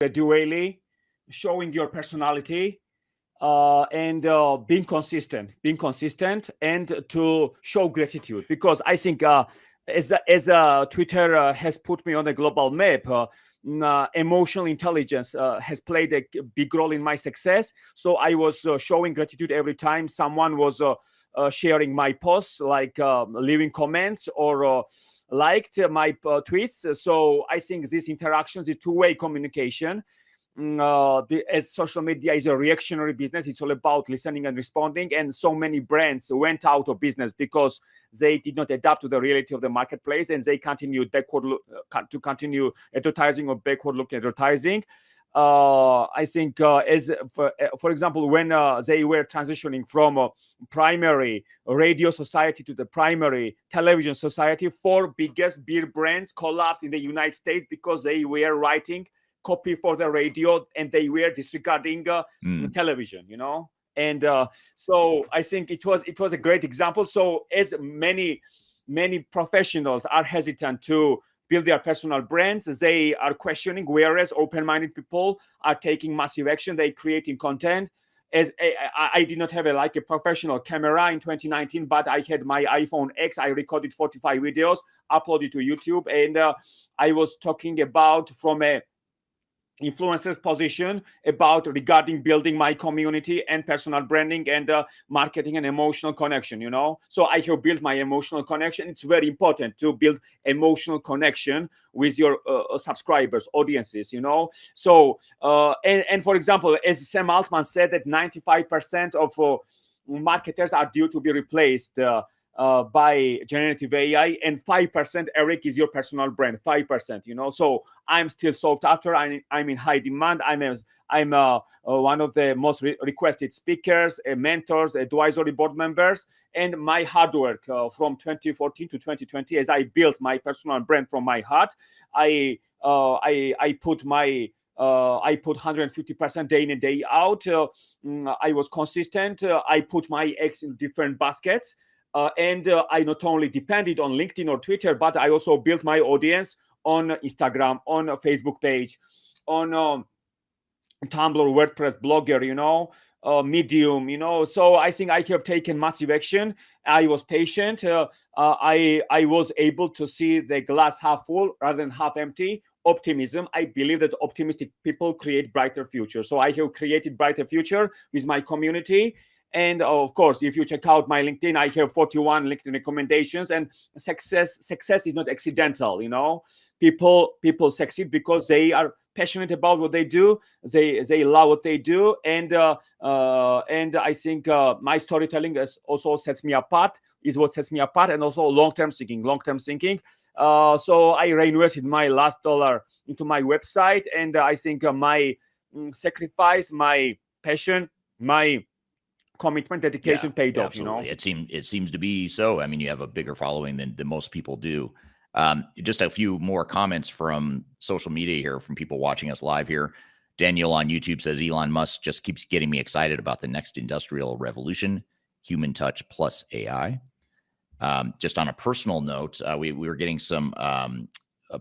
gradually, showing your personality, and being consistent, and to show gratitude. Because I think as Twitter has put me on a global map, emotional intelligence has played a big role in my success. So I was showing gratitude every time someone was sharing my posts, like leaving comments or liked my tweets. So I think these interactions, the two-way communication, as social media is a reactionary business, it's all about listening and responding. And so many brands went out of business because they did not adapt to the reality of the marketplace, and they continued to continue advertising or backward-look advertising. I think, for example, when they were transitioning from a primary radio society to the primary television society, 4 biggest beer brands collapsed in the United States because they were writing copy for the radio and they were disregarding television, and so I think it was a great example. So as many professionals are hesitant to build their personal brands, they are questioning, whereas open-minded people are taking massive action. They creating content. As I did not have a professional camera in 2019, but I had my iPhone X. I recorded 45 videos, uploaded to YouTube, and I was talking about from a influencer's position about regarding building my community and personal branding and marketing and emotional connection. So I have built my emotional connection. It's very important to build emotional connection with your subscribers, audiences. So and for example, as Sam Altman said, that 95% of marketers are due to be replaced by generative AI, and 5%, Eric, is your personal brand. 5%, So I'm still sought after. I'm in high demand. I'm one of the most requested speakers, mentors, advisory board members, and my hard work from 2014 to 2020, as I built my personal brand from my heart. I put 150% day in and day out. I was consistent. I put my eggs in different baskets. And I not only depended on LinkedIn or Twitter, but I also built my audience on Instagram, on a Facebook page, on Tumblr, WordPress, Blogger, Medium, So I think I have taken massive action. I was patient. I was able to see the glass half full rather than half empty. Optimism. I believe that optimistic people create brighter future. So I have created brighter future with my community. And of course, if you check out my LinkedIn, I have 41 LinkedIn recommendations. And success is not accidental. People succeed because they are passionate about what they do. They love what they do, and I think my storytelling also sets me apart. Is what sets me apart, and also long-term thinking. So I reinvested my last dollar into my website, and I think my sacrifice, my passion, my commitment, dedication paid off. Absolutely. It seems to be so. I mean, you have a bigger following than most people do. Just a few more comments from social media here, from people watching us live here. Daniel on YouTube says, Elon Musk just keeps getting me excited about the next industrial revolution, human touch plus AI. Just on a personal note, we were getting some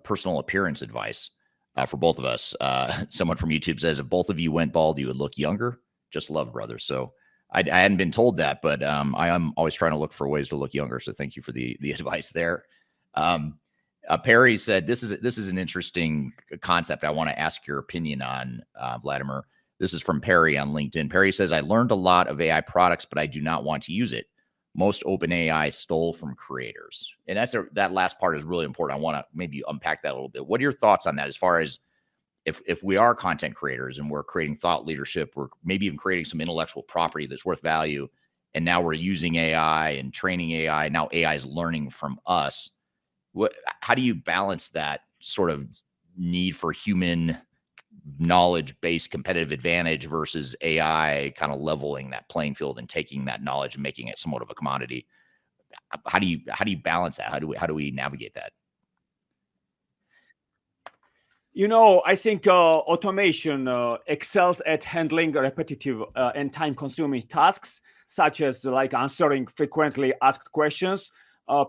personal appearance advice for both of us. Someone from YouTube says, if both of you went bald, you would look younger. Just love, brother. So I hadn't been told that, but I am always trying to look for ways to look younger. So thank you for the advice there. Perry said, this is an interesting concept. I want to ask your opinion on, Vladimer. This is from Perry on LinkedIn. Perry says, I learned a lot of AI products, but I do not want to use it. Most open AI stole from creators. And that last part is really important. I want to maybe unpack that a little bit. What are your thoughts on that, as far as if we are content creators and we're creating thought leadership, we're maybe even creating some intellectual property that's worth value, and now we're using AI and training AI, now AI is learning from us. How do you balance that sort of need for human knowledge-based competitive advantage versus AI kind of leveling that playing field and taking that knowledge and making it somewhat of a commodity? How do you balance that? How do we navigate that? I think automation excels at handling repetitive and time-consuming tasks, such as like answering frequently asked questions,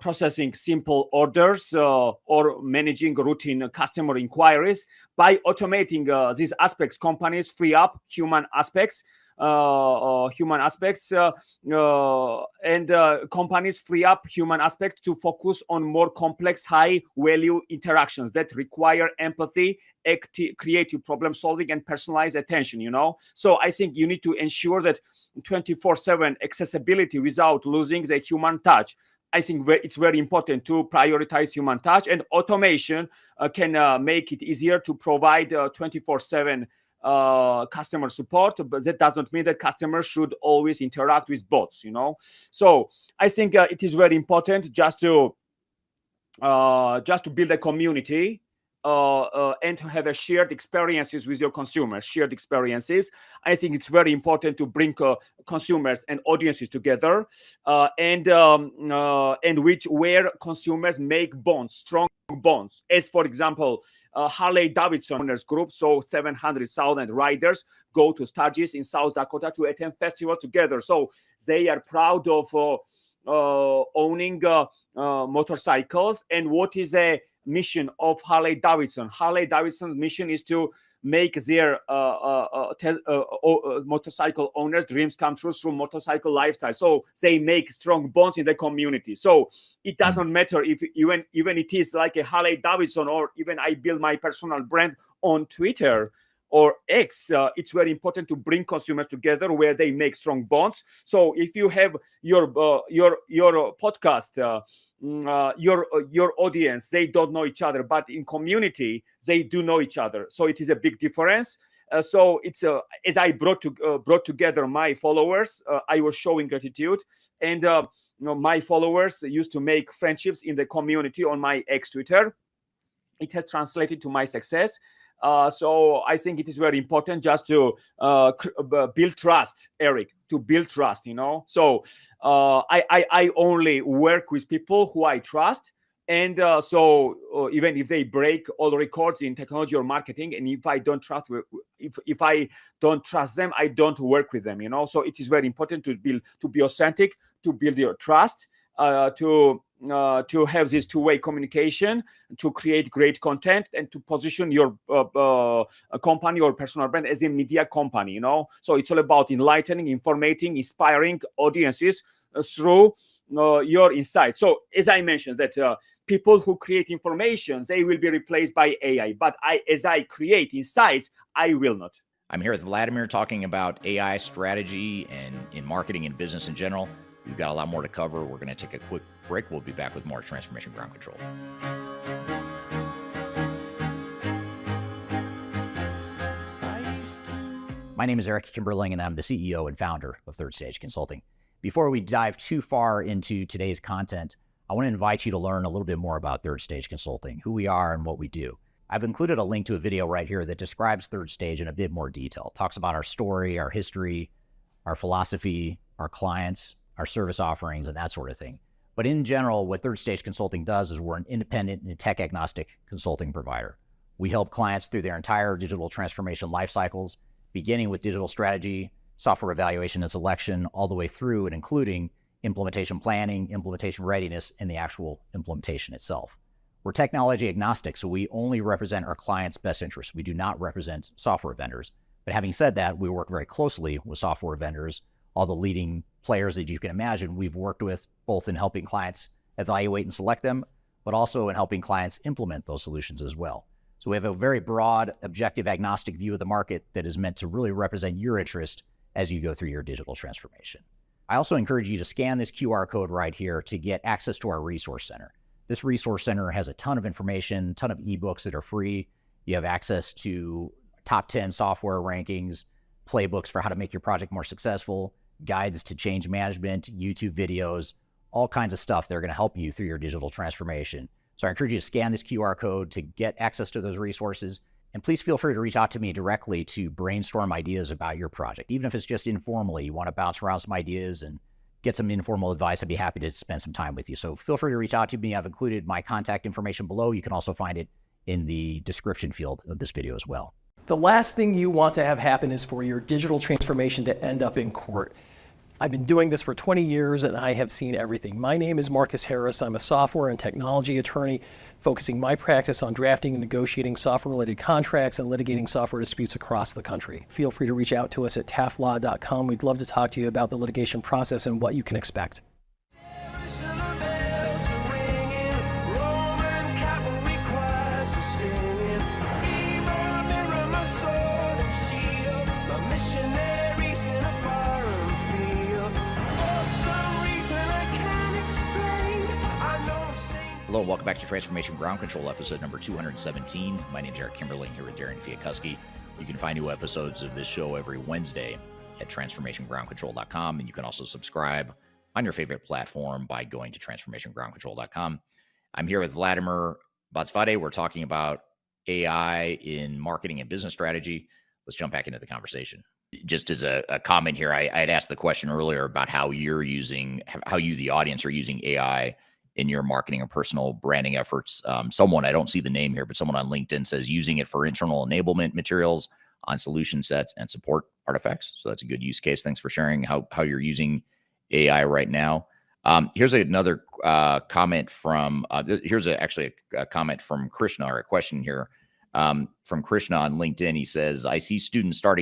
processing simple orders, or managing routine customer inquiries. By automating these aspects, companies free up human aspects human aspects, and companies free up human aspects to focus on more complex, high-value interactions that require empathy, creative problem solving, and personalized attention. So I think you need to ensure that 24/7 accessibility without losing the human touch. I think it's very important to prioritize human touch, and automation can make it easier to provide 24/7 customer support, but that does not mean that customers should always interact with bots. So I think it is very important just to build a community and to have a shared experiences with your consumers. Shared experiences. I think it's very important to bring consumers and audiences together, and where consumers make bonds, strong bonds. As for example, Harley Davidson owners group, so 700,000 riders go to Sturgis in South Dakota to attend festival together. So they are proud of owning motorcycles. And what is a mission of Harley Davidson? Harley Davidson's mission is to make their motorcycle owners' dreams come true through motorcycle lifestyle. So they make strong bonds in the community. So it doesn't matter if even it is like a Harley Davidson, or even I build my personal brand on Twitter or X. It's very important to bring consumers together where they make strong bonds. So if you have your podcast, your audience, they don't know each other, but in community they do know each other. So it is a big difference. So it's as I brought together my followers, I was showing gratitude, and my followers used to make friendships in the community on my X Twitter. It has translated to my success. So I think it is very important just to build trust, Eric, to build trust, So I only work with people who I trust. And so even if they break all records in technology or marketing, and if I don't trust them, I don't work with them, So it is very important to be authentic, to build your trust, to have this two-way communication, to create great content, and to position your company or personal brand as a media company, So it's all about enlightening, informating, inspiring audiences through your insights. So as I mentioned, that people who create information, they will be replaced by AI. But as I create insights, I will not. I'm here with Vladimer talking about AI strategy and in marketing and business in general. We've got a lot more to cover. We're going to take a quick break. We'll be back with more Transformation Ground Control. My name is Eric Kimberling, and I'm the CEO and founder of Third Stage Consulting. Before we dive too far into today's content, I want to invite you to learn a little bit more about Third Stage Consulting, who we are and what we do. I've included a link to a video right here that describes Third Stage in a bit more detail. It talks about our story, our history, our philosophy, our clients, our service offerings, and that sort of thing. But in general, what Third Stage Consulting does is we're an independent and tech-agnostic consulting provider. We help clients through their entire digital transformation life cycles, beginning with digital strategy, software evaluation and selection, all the way through and including implementation planning, implementation readiness, and the actual implementation itself. We're technology agnostic, so we only represent our clients' best interests. We do not represent software vendors. But having said that, we work very closely with software vendors, all the leading players that you can imagine we've worked with, both in helping clients evaluate and select them, but also in helping clients implement those solutions as well. So we have a very broad, objective, agnostic view of the market that is meant to really represent your interest as you go through your digital transformation. I also encourage you to scan this QR code right here to get access to our resource center. This resource center has a ton of information, a ton of ebooks that are free. You have access to top 10 software rankings, playbooks for how to make your project more successful, guides to change management, YouTube videos, all kinds of stuff that are going to help you through your digital transformation. So I encourage you to scan this QR code to get access to those resources. And please feel free to reach out to me directly to brainstorm ideas about your project. Even if it's just informally, you want to bounce around some ideas and get some informal advice, I'd be happy to spend some time with you. So feel free to reach out to me. I've included my contact information below. You can also find it in the description field of this video as well. The last thing you want to have happen is for your digital transformation to end up in court. I've been doing this for 20 years and I have seen everything. My name is Marcus Harris. I'm a software and technology attorney focusing my practice on drafting and negotiating software-related contracts and litigating software disputes across the country. Feel free to reach out to us at taftlaw.com. We'd love to talk to you about the litigation process and what you can expect. Hello and welcome back to Transformation Ground Control, episode number 217. My name is Eric Kimberling here with Darian Chwialkowski. You can find new episodes of this show every Wednesday at transformationgroundcontrol.com, and you can also subscribe on your favorite platform by going to transformationgroundcontrol.com. I'm here with Vladimer Botsvadze. We're talking about AI in marketing and business strategy. Let's jump back into the conversation. Just as a comment here, I had asked the question earlier about how you, the audience, are using AI in your marketing or personal branding efforts. Someone, I don't see the name here, but someone on LinkedIn says using it for internal enablement materials on solution sets and support artifacts. So that's a good use case. Thanks for sharing how you're using AI right now. Here's another comment from, actually a comment from Krishna, or a question here from Krishna on LinkedIn. He says, I see students start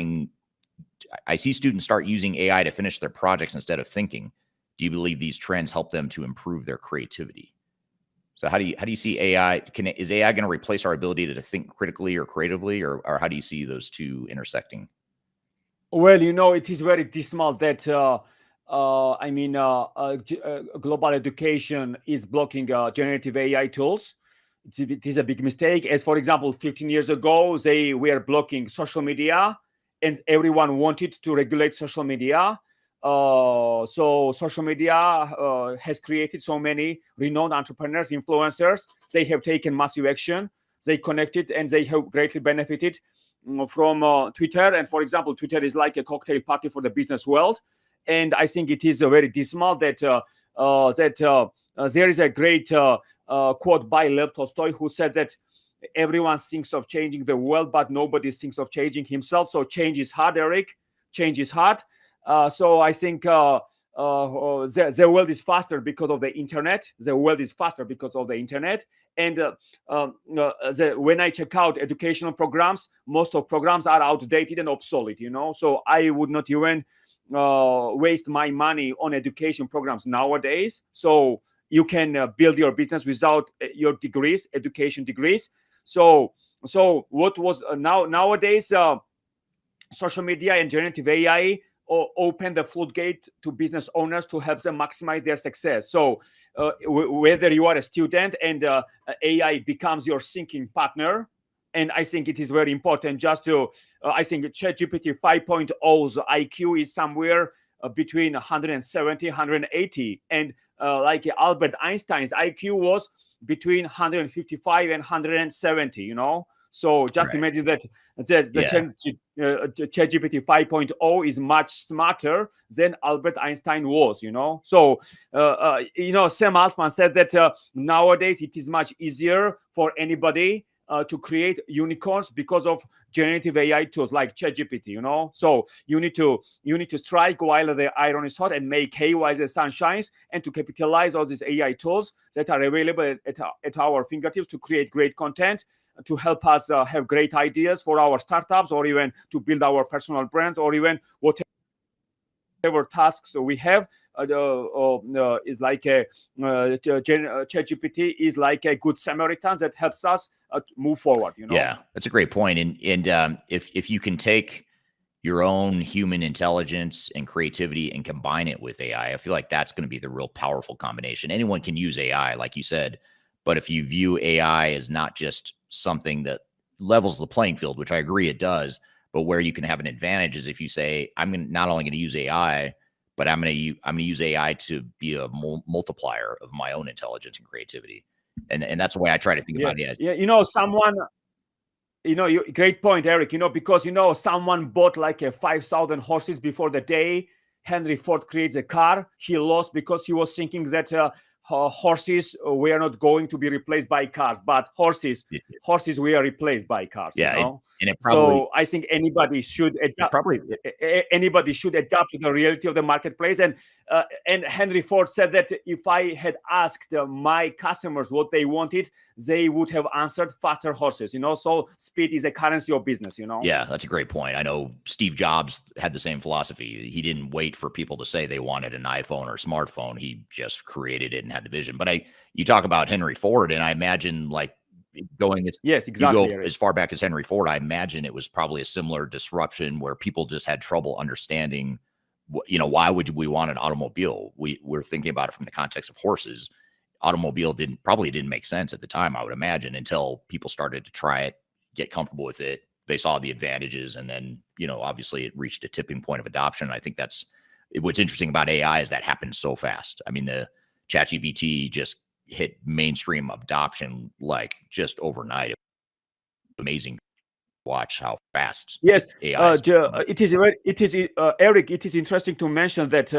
using AI to finish their projects instead of thinking. Do you believe these trends help them to improve their creativity? So how do you see AI? Is AI going to replace our ability to think critically or creatively, or how do you see those two intersecting? Well, it is very dismal that global education is blocking generative AI tools. It is a big mistake. As for example, 15 years ago, they were blocking social media, and everyone wanted to regulate social media. So social media has created so many renowned entrepreneurs, influencers. They have taken massive action. They connected and they have greatly benefited from Twitter. And for example, Twitter is like a cocktail party for the business world. And I think it is very dismal that there is a great quote by Lev Tolstoy, who said that everyone thinks of changing the world, but nobody thinks of changing himself. So change is hard, Eric. Change is hard. So I think the world is faster because of the internet. And when I check out educational programs, most of programs are outdated and obsolete, So I would not even waste my money on education programs nowadays. So you can build your business without your degrees, education degrees. So what was nowadays social media and generative AI open the floodgate to business owners to help them maximize their success. So whether you are a student and AI becomes your thinking partner, and I think it is very important I think ChatGPT 5.0's IQ is somewhere between 170, 180. And like Albert Einstein's IQ was between 155 and 170, So just imagine that ChatGPT 5.0 is much smarter than Albert Einstein was, So, Sam Altman said that nowadays it is much easier for anybody to create unicorns because of generative AI tools like ChatGPT, So you need to strike while the iron is hot and make hay while the sun shines, and to capitalize all these AI tools that are available at our fingertips to create great content, to help us have great ideas for our startups, or even to build our personal brands, or even whatever tasks we have. Is like ChatGPT is like a good Samaritan that helps us move forward. Yeah, that's a great point. And if you can take your own human intelligence and creativity and combine it with AI, I feel like that's going to be the real powerful combination. Anyone can use AI, like you said, but if you view AI as not just something that levels the playing field, which I agree it does, but where you can have an advantage is if you say, I'm not only going to use AI, but I'm going to use AI to be a multiplier of my own intelligence and creativity. And that's the way I try to think about it. Yeah, great point, Eric, because, someone bought like 5,000 horses before the day Henry Ford creates a car. He lost because he was thinking that horses we are not going to be replaced by cars, but horses we are replaced by cars. Yeah, you know? and it probably So I think anybody should adapt. Anybody should adapt to the reality of the marketplace. And Henry Ford said that if I had asked my customers what they wanted, they would have answered faster horses. So speed is a currency of business. Yeah, that's a great point. I know Steve Jobs had the same philosophy. He didn't wait for people to say they wanted an iPhone or smartphone. He just created it and had the vision. But you talk about Henry Ford, and I imagine going exactly. You go as far back as Henry Ford, I imagine it was probably a similar disruption where people just had trouble understanding, why would we want an automobile? We're thinking about it from the context of horses. Automobile probably didn't make sense at the time, I would imagine, until people started to try it, get comfortable with it. They saw the advantages, and then, obviously it reached a tipping point of adoption. I think that's what's interesting about AI is that happened so fast. I mean, the ChatGPT just hit mainstream adoption just overnight. Amazing. Watch how fast. Yes, AI it is Eric. It is interesting to mention that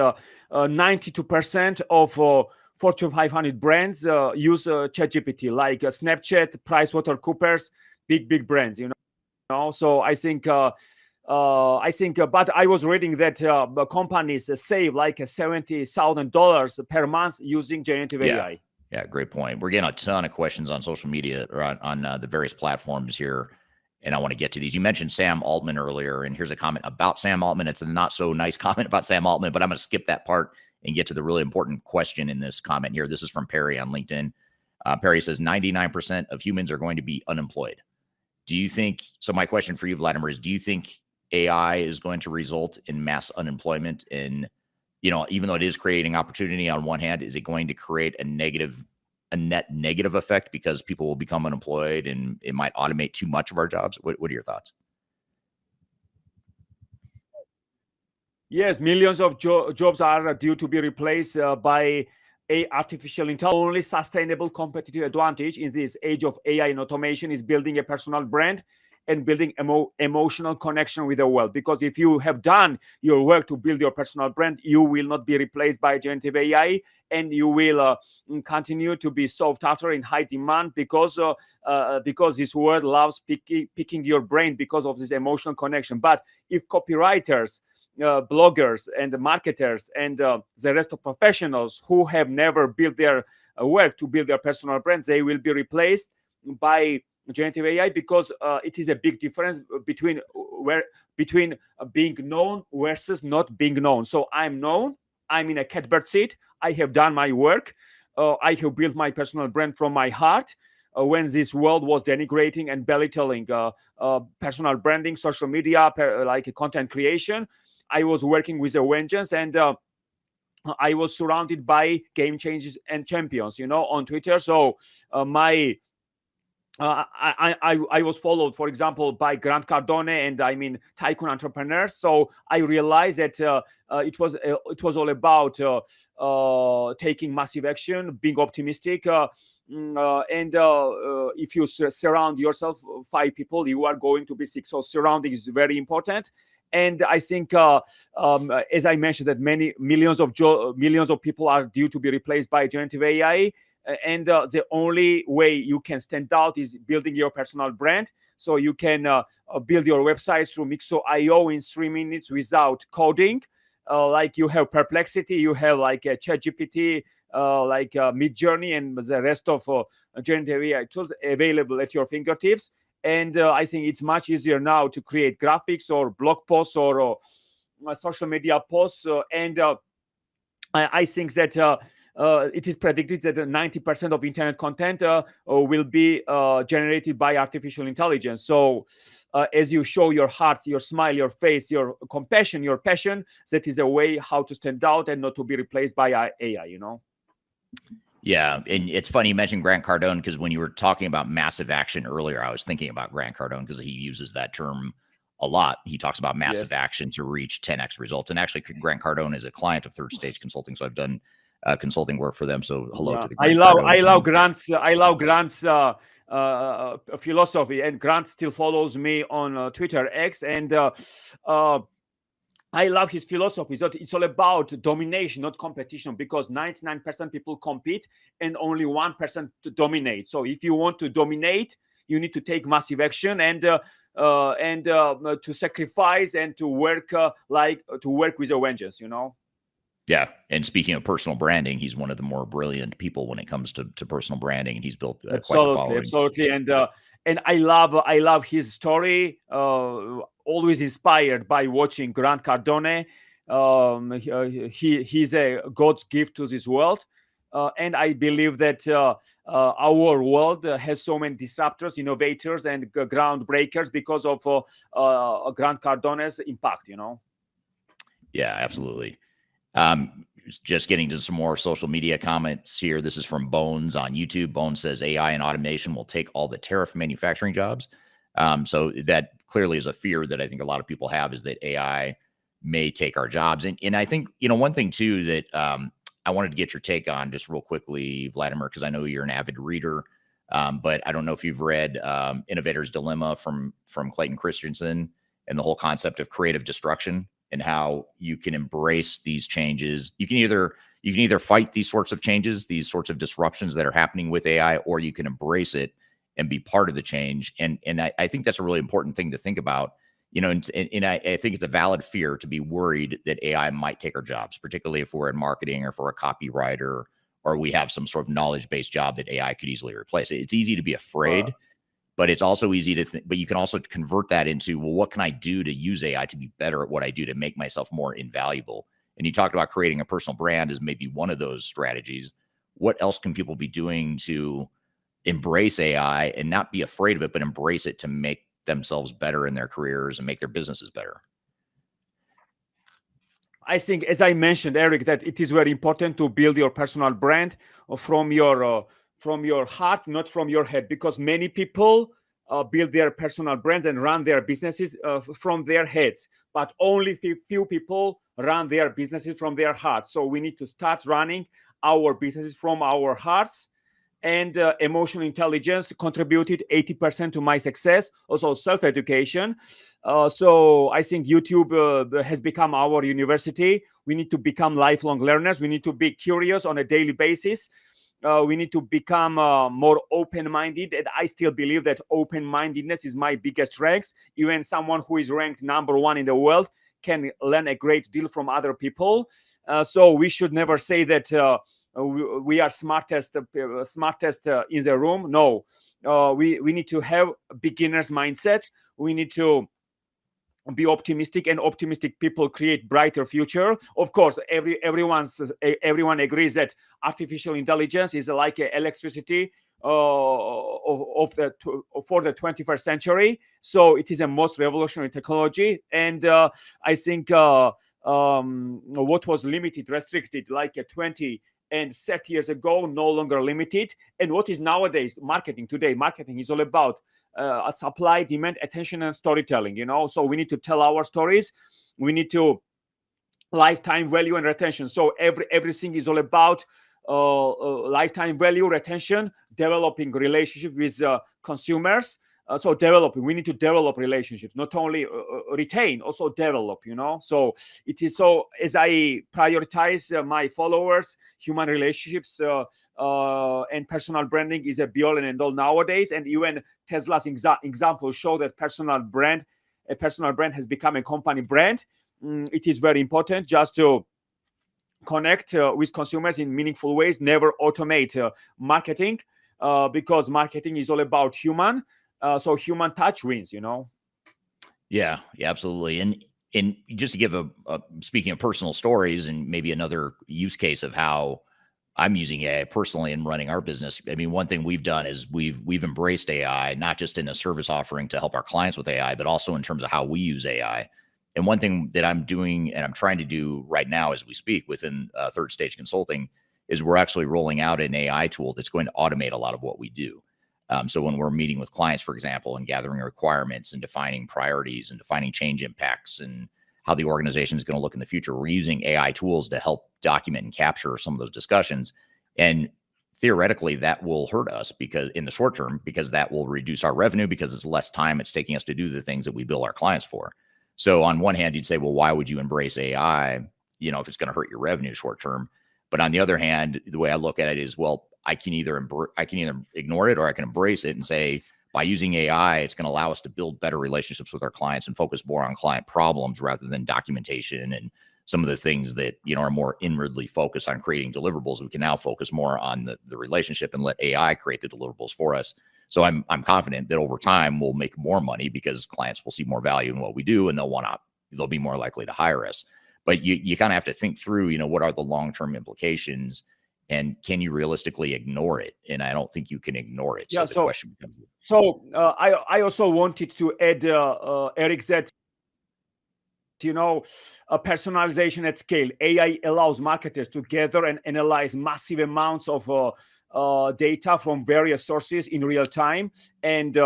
92% of Fortune 500 brands use ChatGPT, like Snapchat, PricewaterhouseCoopers, big brands. So I think, but I was reading that companies save like $70,000 per month using generative AI. Yeah, great point. We're getting a ton of questions on social media or on the various platforms here, and I want to get to these. You mentioned Sam Altman earlier, and here's a comment about Sam Altman. It's a not so nice comment about Sam Altman, but I'm going to skip that part and get to the really important question in this comment here. This is from Perry on LinkedIn. Perry says 99% of humans are going to be unemployed. Do you think, so my question for you, Vladimer, is do you think AI is going to result in mass unemployment? And, even though it is creating opportunity on one hand, is it going to create a net negative effect because people will become unemployed and it might automate too much of our jobs? What are your thoughts? Yes, millions of jobs are due to be replaced by artificial intelligence. Only sustainable competitive advantage in this age of AI and automation is building a personal brand and building emotional connection with the world. Because if you have done your work to build your personal brand, you will not be replaced by generative AI, and you will continue to be sought after in high demand because this world loves picking your brain because of this emotional connection. But if copywriters, bloggers and marketers and the rest of professionals who have never built their work to build their personal brands, they will be replaced by generative AI, because it is a big difference between being known versus not being known. So I'm known, I'm in a catbird seat, I have done my work, I have built my personal brand from my heart. When this world was denigrating and belittling personal branding, social media, like content creation, I was working with a vengeance, and I was surrounded by game changers and champions, on Twitter. So I was followed, for example, by Grant Cardone and tycoon entrepreneurs. So I realized that it was all about taking massive action, being optimistic, and if you surround yourself 5 people, you are going to be 6. So surrounding is very important. And I think, as I mentioned, that millions of people are due to be replaced by generative AI. And the only way you can stand out is building your personal brand. So you can build your website through Mixo.io in 3 minutes without coding. Like you have Perplexity, you have like a ChatGPT, like Midjourney, and the rest of generative AI tools available at your fingertips. And I think it's much easier now to create graphics or blog posts or social media posts. I think that it is predicted that 90% of internet content will be generated by artificial intelligence. So as you show your heart, your smile, your face, your compassion, your passion, that is a way how to stand out and not to be replaced by AI, Yeah, and it's funny you mentioned Grant Cardone, because when you were talking about massive action earlier, I was thinking about Grant Cardone because he uses that term a lot. He talks about massive action to reach 10x results. And actually, Grant Cardone is a client of Third Stage Consulting, so I've done consulting work for them. So hello to the Grant I love Grant's philosophy, and Grant still follows me on Twitter X, and I love his philosophy. That it's all about domination, not competition, because 99% people compete and only 1% to dominate. So if you want to dominate, you need to take massive action and to sacrifice and to work to work with a vengeance. Yeah. And speaking of personal branding, he's one of the more brilliant people when it comes to personal branding, and he's built quite the following. Absolutely. And I love his story. Always inspired by watching Grant Cardone. He's a God's gift to this world. And I believe that our world has so many disruptors, innovators, and groundbreakers because of Grant Cardone's impact, Yeah, absolutely. Just getting to some more social media comments here. This is from Bones on YouTube. Bones says AI and automation will take all the tariff manufacturing jobs. So that clearly is a fear that I think a lot of people have, is that AI may take our jobs. And I think, one thing too that I wanted to get your take on just real quickly, Vladimer, because I know you're an avid reader, but I don't know if you've read Innovator's Dilemma from Clayton Christensen, and the whole concept of creative destruction, and how you can embrace these changes. You can either fight these sorts of changes, these sorts of disruptions that are happening with AI, or you can embrace it and be part of the change. And I think that's a really important thing to think about. And I think it's a valid fear to be worried that AI might take our jobs, particularly if we're in marketing or if we're a copywriter, or we have some sort of knowledge-based job that AI could easily replace. It's easy to be afraid. But it's also easy to think, but you can also convert that into, well, what can I do to use AI to be better at what I do, to make myself more invaluable? And you talked about creating a personal brand as maybe one of those strategies. What else can people be doing to embrace AI and not be afraid of it, but embrace it to make themselves better in their careers and make their businesses better? I think, as I mentioned, Eric, that it is very important to build your personal brand from your heart, not from your head, because many people build their personal brands and run their businesses from their heads, but only few people run their businesses from their hearts. So we need to start running our businesses from our hearts. And emotional intelligence contributed 80% to my success. Also self-education. So I think YouTube has become our university. We need to become lifelong learners. We need to be curious on a daily basis. We need to become more open-minded. And I still believe that open-mindedness is my biggest strength. Even someone who is ranked number 1 in the world can learn a great deal from other people. So we should never say that we are smartest in the room. No, we need to have beginner's mindset. We need to be optimistic, and optimistic people create brighter future. Of course, everyone agrees that artificial intelligence is like electricity for the 21st century. So it is a most revolutionary technology, and I think what was limited, restricted, like 20 and 30 years ago, no longer limited. And what is nowadays marketing today? Marketing is all about supply, demand, attention, and storytelling. So we need to tell our stories. We need to lifetime value and retention. So everything is all about lifetime value, retention, developing relationship with consumers. So we need to develop relationships, not only retain, also develop, So it is so, as I prioritize my followers, human relationships and personal branding is a be all and end all nowadays. And even Tesla's example show that a personal brand has become a company brand. It is very important just to connect with consumers in meaningful ways, never automate marketing, because marketing is all about human. So human touch wins, Yeah, absolutely. And just to give a speaking of personal stories, and maybe another use case of how I'm using AI personally in running our business. I mean, one thing we've done is we've embraced AI, not just in a service offering to help our clients with AI, but also in terms of how we use AI. And one thing that I'm doing and I'm trying to do right now as we speak within Third Stage Consulting is we're actually rolling out an AI tool that's going to automate a lot of what we do. So when we're meeting with clients, for example, and gathering requirements and defining priorities and defining change impacts and how the organization is going to look in the future, we're using AI tools to help document and capture some of those discussions. And theoretically, that will hurt us because in the short term, because that will reduce our revenue because it's less time it's taking us to do the things that we bill our clients for. So on one hand, you'd say, well, why would you embrace AI, if it's going to hurt your revenue short term? But on the other hand, the way I look at it is, well, I can either ignore it or I can embrace it and say, by using AI, it's going to allow us to build better relationships with our clients and focus more on client problems rather than documentation and some of the things that, are more inwardly focused on creating deliverables. We can now focus more on the relationship and let AI create the deliverables for us. So I'm confident that over time we'll make more money because clients will see more value in what we do and they'll be more likely to hire us. But you kind of have to think through, what are the long-term implications and can you realistically ignore it? And I don't think you can ignore it. So the question becomes. So I also wanted to add, Eric said, personalization at scale. AI allows marketers to gather and analyze massive amounts of data from various sources in real time. And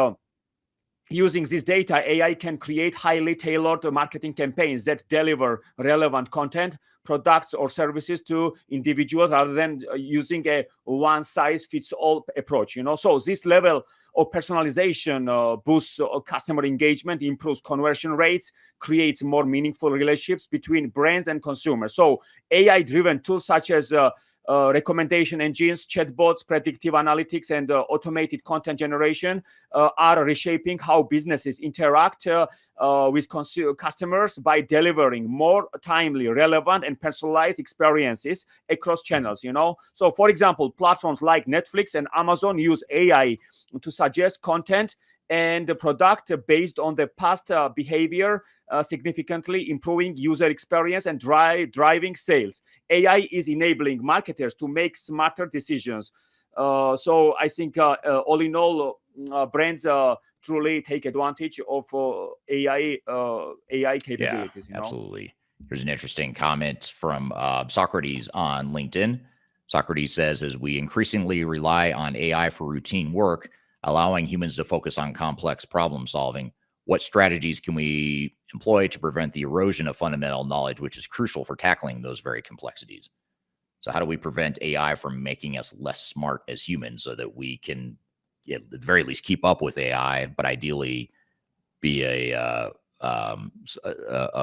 using this data, AI can create highly tailored marketing campaigns that deliver relevant content, products, or services to individuals rather than using a one-size-fits-all approach. So this level of personalization boosts customer engagement, improves conversion rates, creates more meaningful relationships between brands and consumers. So AI-driven tools such as recommendation engines, chatbots, predictive analytics, and automated content generation are reshaping how businesses interact with customers by delivering more timely, relevant, and personalized experiences across channels. So, for example, platforms like Netflix and Amazon use AI to suggest content and the product based on the past behavior, significantly improving user experience and driving sales. AI is enabling marketers to make smarter decisions. So I think all in all, brands truly take advantage of AI capabilities. Yeah, absolutely. There's an interesting comment from Socrates on LinkedIn. Socrates says, as we increasingly rely on AI for routine work, allowing humans to focus on complex problem solving, what strategies can we employ to prevent the erosion of fundamental knowledge, which is crucial for tackling those very complexities? So how do we prevent AI from making us less smart as humans so that we can, at the very least, keep up with AI, but ideally be a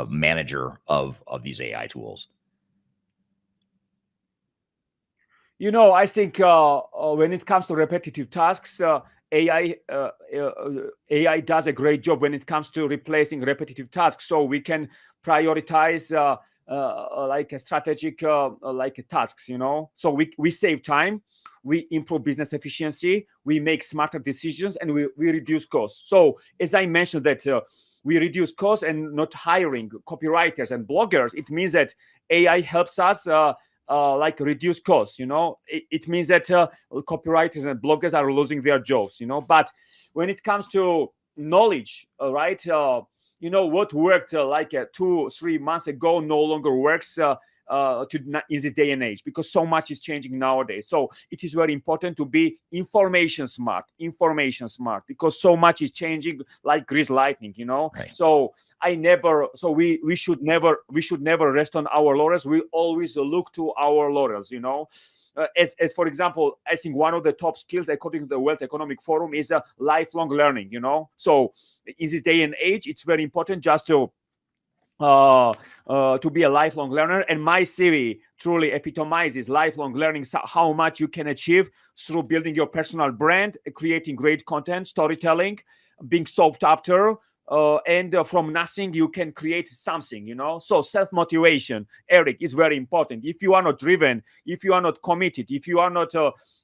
manager of these AI tools? I think when it comes to repetitive tasks, AI does a great job when it comes to replacing repetitive tasks. So we can prioritize like a strategic tasks. So we save time, we improve business efficiency, we make smarter decisions, and we reduce costs. So as I mentioned that we reduce costs and not hiring copywriters and bloggers, it means that AI helps us reduce costs. It means that copywriters and bloggers are losing their jobs. But when it comes to knowledge, right? What worked 2-3 months ago no longer works in this day and age, because so much is changing nowadays. So it is very important to be information smart, because so much is changing like grease lightning. Right. So we should never rest on our laurels. We always look to our laurels. As for example, I think one of the top skills according to the World Economic Forum is lifelong learning. So in this day and age, it's very important just to be a lifelong learner. And my CV truly epitomizes lifelong learning, how much you can achieve through building your personal brand, creating great content, storytelling, being sought after, and from nothing you can create something. So self-motivation, Eric, is very important. If you are not driven, if you are not committed, if you are not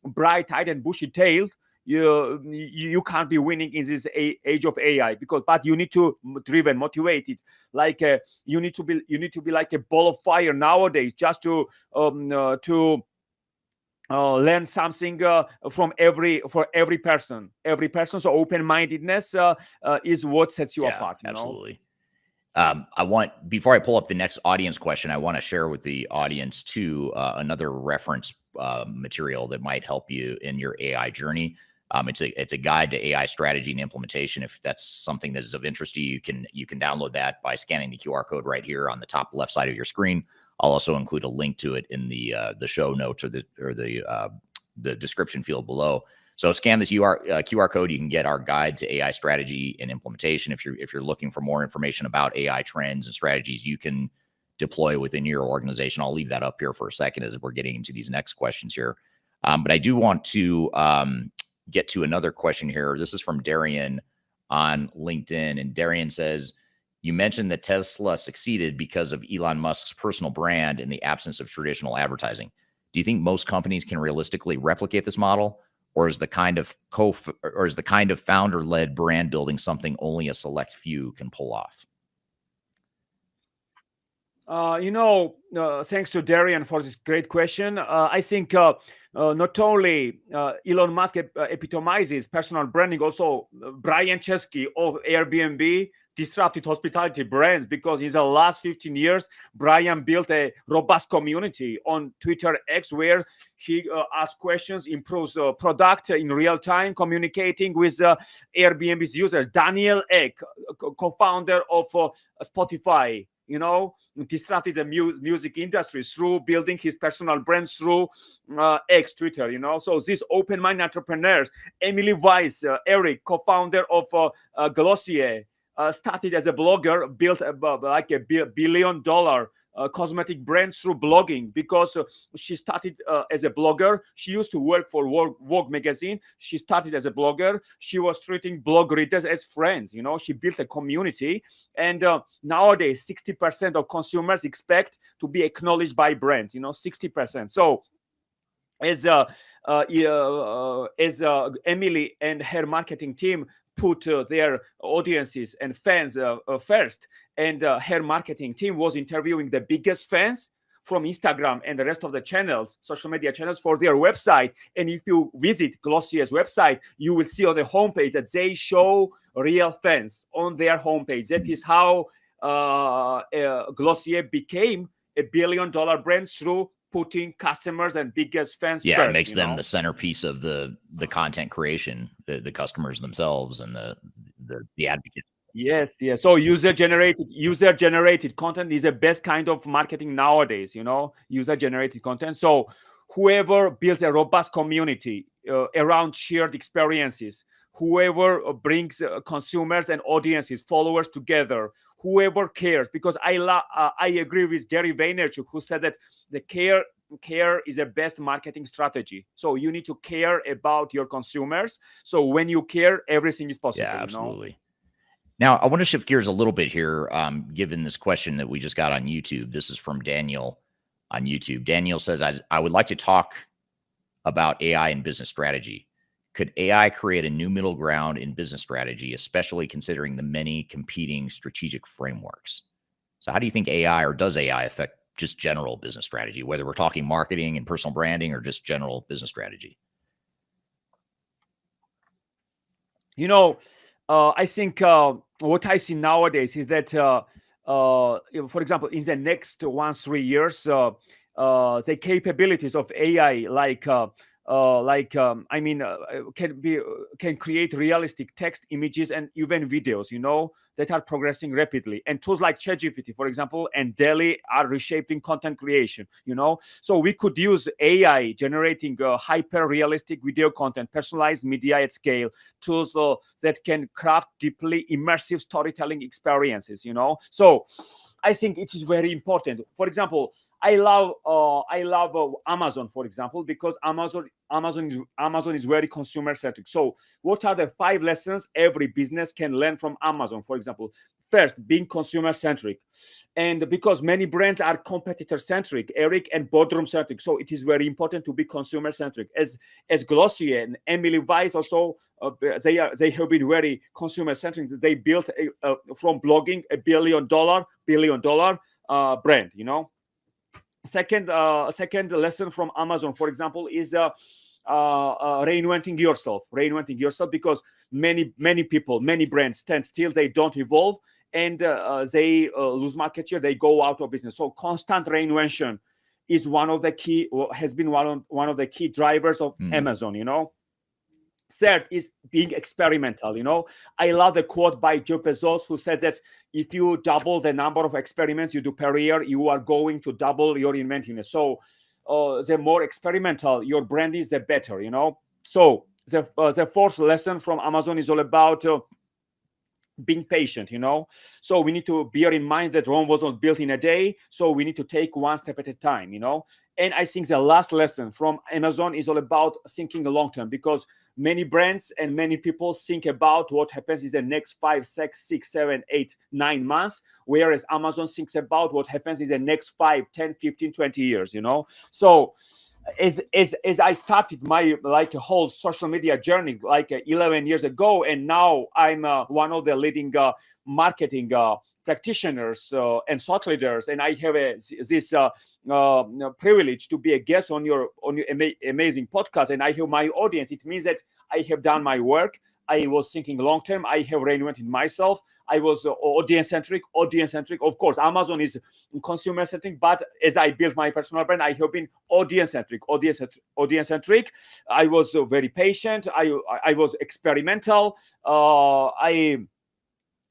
bright-eyed and bushy-tailed, you can't be winning in this age of AI, but you need to driven, motivated, you need to be like a ball of fire nowadays, just to learn something for every person. So open-mindedness is what sets you apart. Absolutely. Before I pull up the next audience question, I want to share with the audience too another reference material that might help you in your AI journey. It's a guide to AI strategy and implementation. If that's something that is of interest to you, you can download that by scanning the QR code right here on the top left side of your screen. I'll also include a link to it in the show notes or the description field below. So scan this QR code. You can get our guide to AI strategy and implementation. If you're looking for more information about AI trends and strategies you can deploy within your organization, I'll leave that up here for a second as we're getting into these next questions here. But I do want to get to another question here. This is from Darian on LinkedIn, and Darian says, you mentioned that Tesla succeeded because of Elon Musk's personal brand in the absence of traditional advertising. Do you think most companies can realistically replicate this model, or is the kind of founder-led brand building something only a select few can pull off? Thanks to Darian for this great question. I think not only Elon Musk epitomizes personal branding, also Brian Chesky of Airbnb disrupted hospitality brands, because in the last 15 years, Brian built a robust community on Twitter X where he asks questions, improves product in real time, communicating with Airbnb's users. Daniel Ek, co-founder of Spotify, disrupted the music industry through building his personal brand through X, Twitter, So these open-minded entrepreneurs, Emily Weiss, Eric, co-founder of Glossier, started as a blogger, built like a $1 billion cosmetic brand through blogging, because she started as a blogger. She used to work for Vogue magazine. She started as a blogger. She was treating blog readers as friends. She built a community, and nowadays 60% of consumers expect to be acknowledged by brands. 60%. So as Emily and her marketing team put their audiences and fans first, and her marketing team was interviewing the biggest fans from Instagram and the rest of the channels, social media channels, for their website. And if you visit Glossier's website, you will see on the homepage that they show real fans on their homepage. That is how Glossier became a $1 billion brand, through putting customers and biggest fans first. It makes them the centerpiece of the content creation, the customers themselves and the advocates. Yes. So user generated content is the best kind of marketing nowadays. User generated content. So whoever builds a robust community around shared experiences, whoever brings consumers and audiences, followers together, whoever cares, because I agree with Gary Vaynerchuk, who said that the care is the best marketing strategy. So you need to care about your consumers. So when you care, everything is possible. Yeah, absolutely. Now, I want to shift gears a little bit here, given this question that we just got on YouTube. This is from Daniel on YouTube. Daniel says, I would like to talk about AI and business strategy. Could AI create a new middle ground in business strategy, especially considering the many competing strategic frameworks? So how do you think AI, or does AI affect just general business strategy, whether we're talking marketing and personal branding or just general business strategy? I think what I see nowadays is that, for example, in the next 1-3 years, the capabilities of AI, can create realistic text, images, and even videos, that are progressing rapidly. And tools like ChatGPT, for example, and DALL-E are reshaping content creation, So we could use AI generating hyper-realistic video content, personalized media at scale, tools that can craft deeply immersive storytelling experiences, So I think it is very important. For example, I love Amazon, for example, because Amazon is very consumer centric. So what are the 5 lessons every business can learn from Amazon? For example, first, being consumer centric, and because many brands are competitor centric, Eric, and boardroom centric. So it is very important to be consumer centric. As Glossier and Emily Weiss also, they have been very consumer centric. They built from blogging a $1 billion brand. Second lesson from Amazon, for example, is reinventing yourself, because many people, many brands stand still, they don't evolve, and they lose market share, they go out of business. So constant reinvention is has been one of the key drivers of Amazon. Third is being experimental. I love the quote by Jeff Bezos, who said that if you double the number of experiments you do per year, you are going to double your inventiveness. So the more experimental your brand is, the better. So the fourth lesson from Amazon is all about being patient, so we need to bear in mind that Rome was not built in a day, so we need to take one step at a time. And I think the last lesson from Amazon is all about thinking long term, because many brands and many people think about what happens in the next 5, 6, 6, 7, 8, 9 months, whereas Amazon thinks about what happens in the next 5, 10, 15, 20 years. So as I started my whole social media journey 11 years ago, and now I'm one of the leading marketing practitioners and thought leaders, and I have this privilege to be a guest on your amazing podcast, and I have my audience. It means that I have done my work. I was thinking long term. I have reinvented myself. I was audience centric. Of course, Amazon is consumer centric, but as I built my personal brand, I have been audience centric. I was very patient. I was experimental. I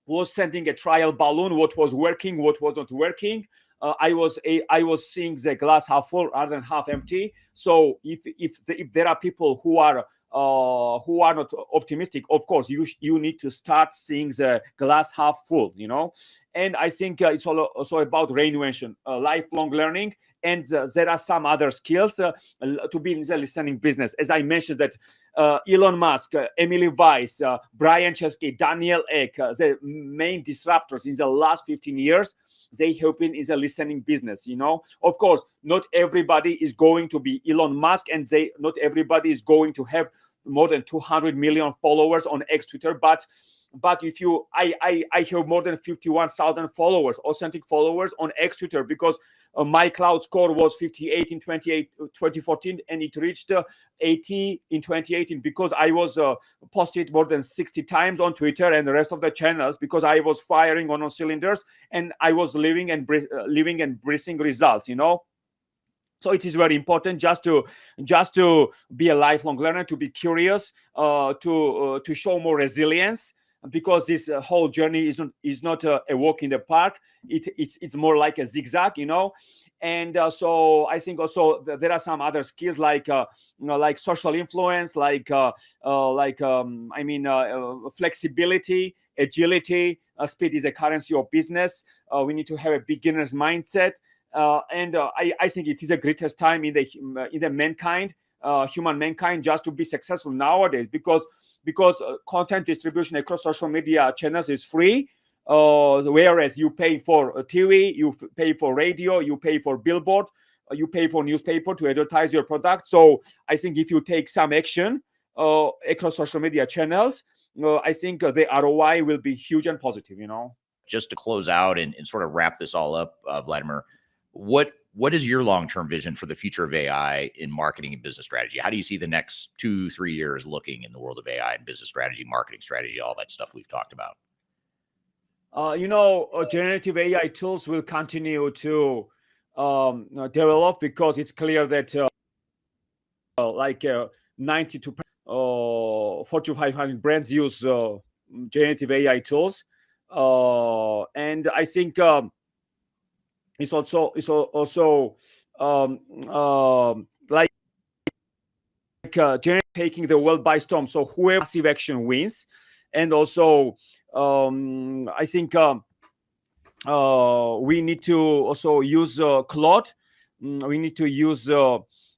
was sending a trial balloon, what was working, what was not working. I was seeing the glass half full rather than half empty. So if there are people who are not optimistic, of course you need to start seeing the glass half full. And I think it's also about reinvention, lifelong learning, and there are some other skills to be in the listening business. As I mentioned, that Elon Musk, Emily Weiss, Brian Chesky, Daniel Ek, the main disruptors in the last 15 years, they have been in the listening business. Of course, not everybody is going to be Elon Musk, and not everybody is going to have more than 200 million followers on X Twitter, but if I have more than 51,000 followers, authentic followers on X Twitter, because my cloud score was 58 in 2014, and it reached 80 in 2018, because I was posted more than 60 times on Twitter and the rest of the channels, because I was firing on all cylinders, and I was living and breathing results. So it is very important just to be a lifelong learner, to be curious, to show more resilience, because this whole journey is not a walk in the park. It's more like a zigzag. And so I think also there are some other skills like social influence, flexibility, agility. Speed is a currency of business. We need to have a beginner's mindset. And I think it is the greatest time in the mankind, human mankind, just to be successful nowadays, because content distribution across social media channels is free, whereas you pay for TV, you pay for radio, you pay for billboard, you pay for newspaper to advertise your product. So I think if you take some action across social media channels, I think the ROI will be huge and positive. Just to close out and sort of wrap this all up, Vladimer, what is your long-term vision for the future of AI in marketing and business strategy? How do you see the next 2-3 years looking in the world of AI and business strategy, marketing strategy, all that stuff we've talked about? Generative AI tools will continue to develop, because it's clear that 92% Fortune 500 brands use generative AI tools, and I think it's also taking the world by storm. So whoever massive action wins, and also I think we need to also use Claude. We need to use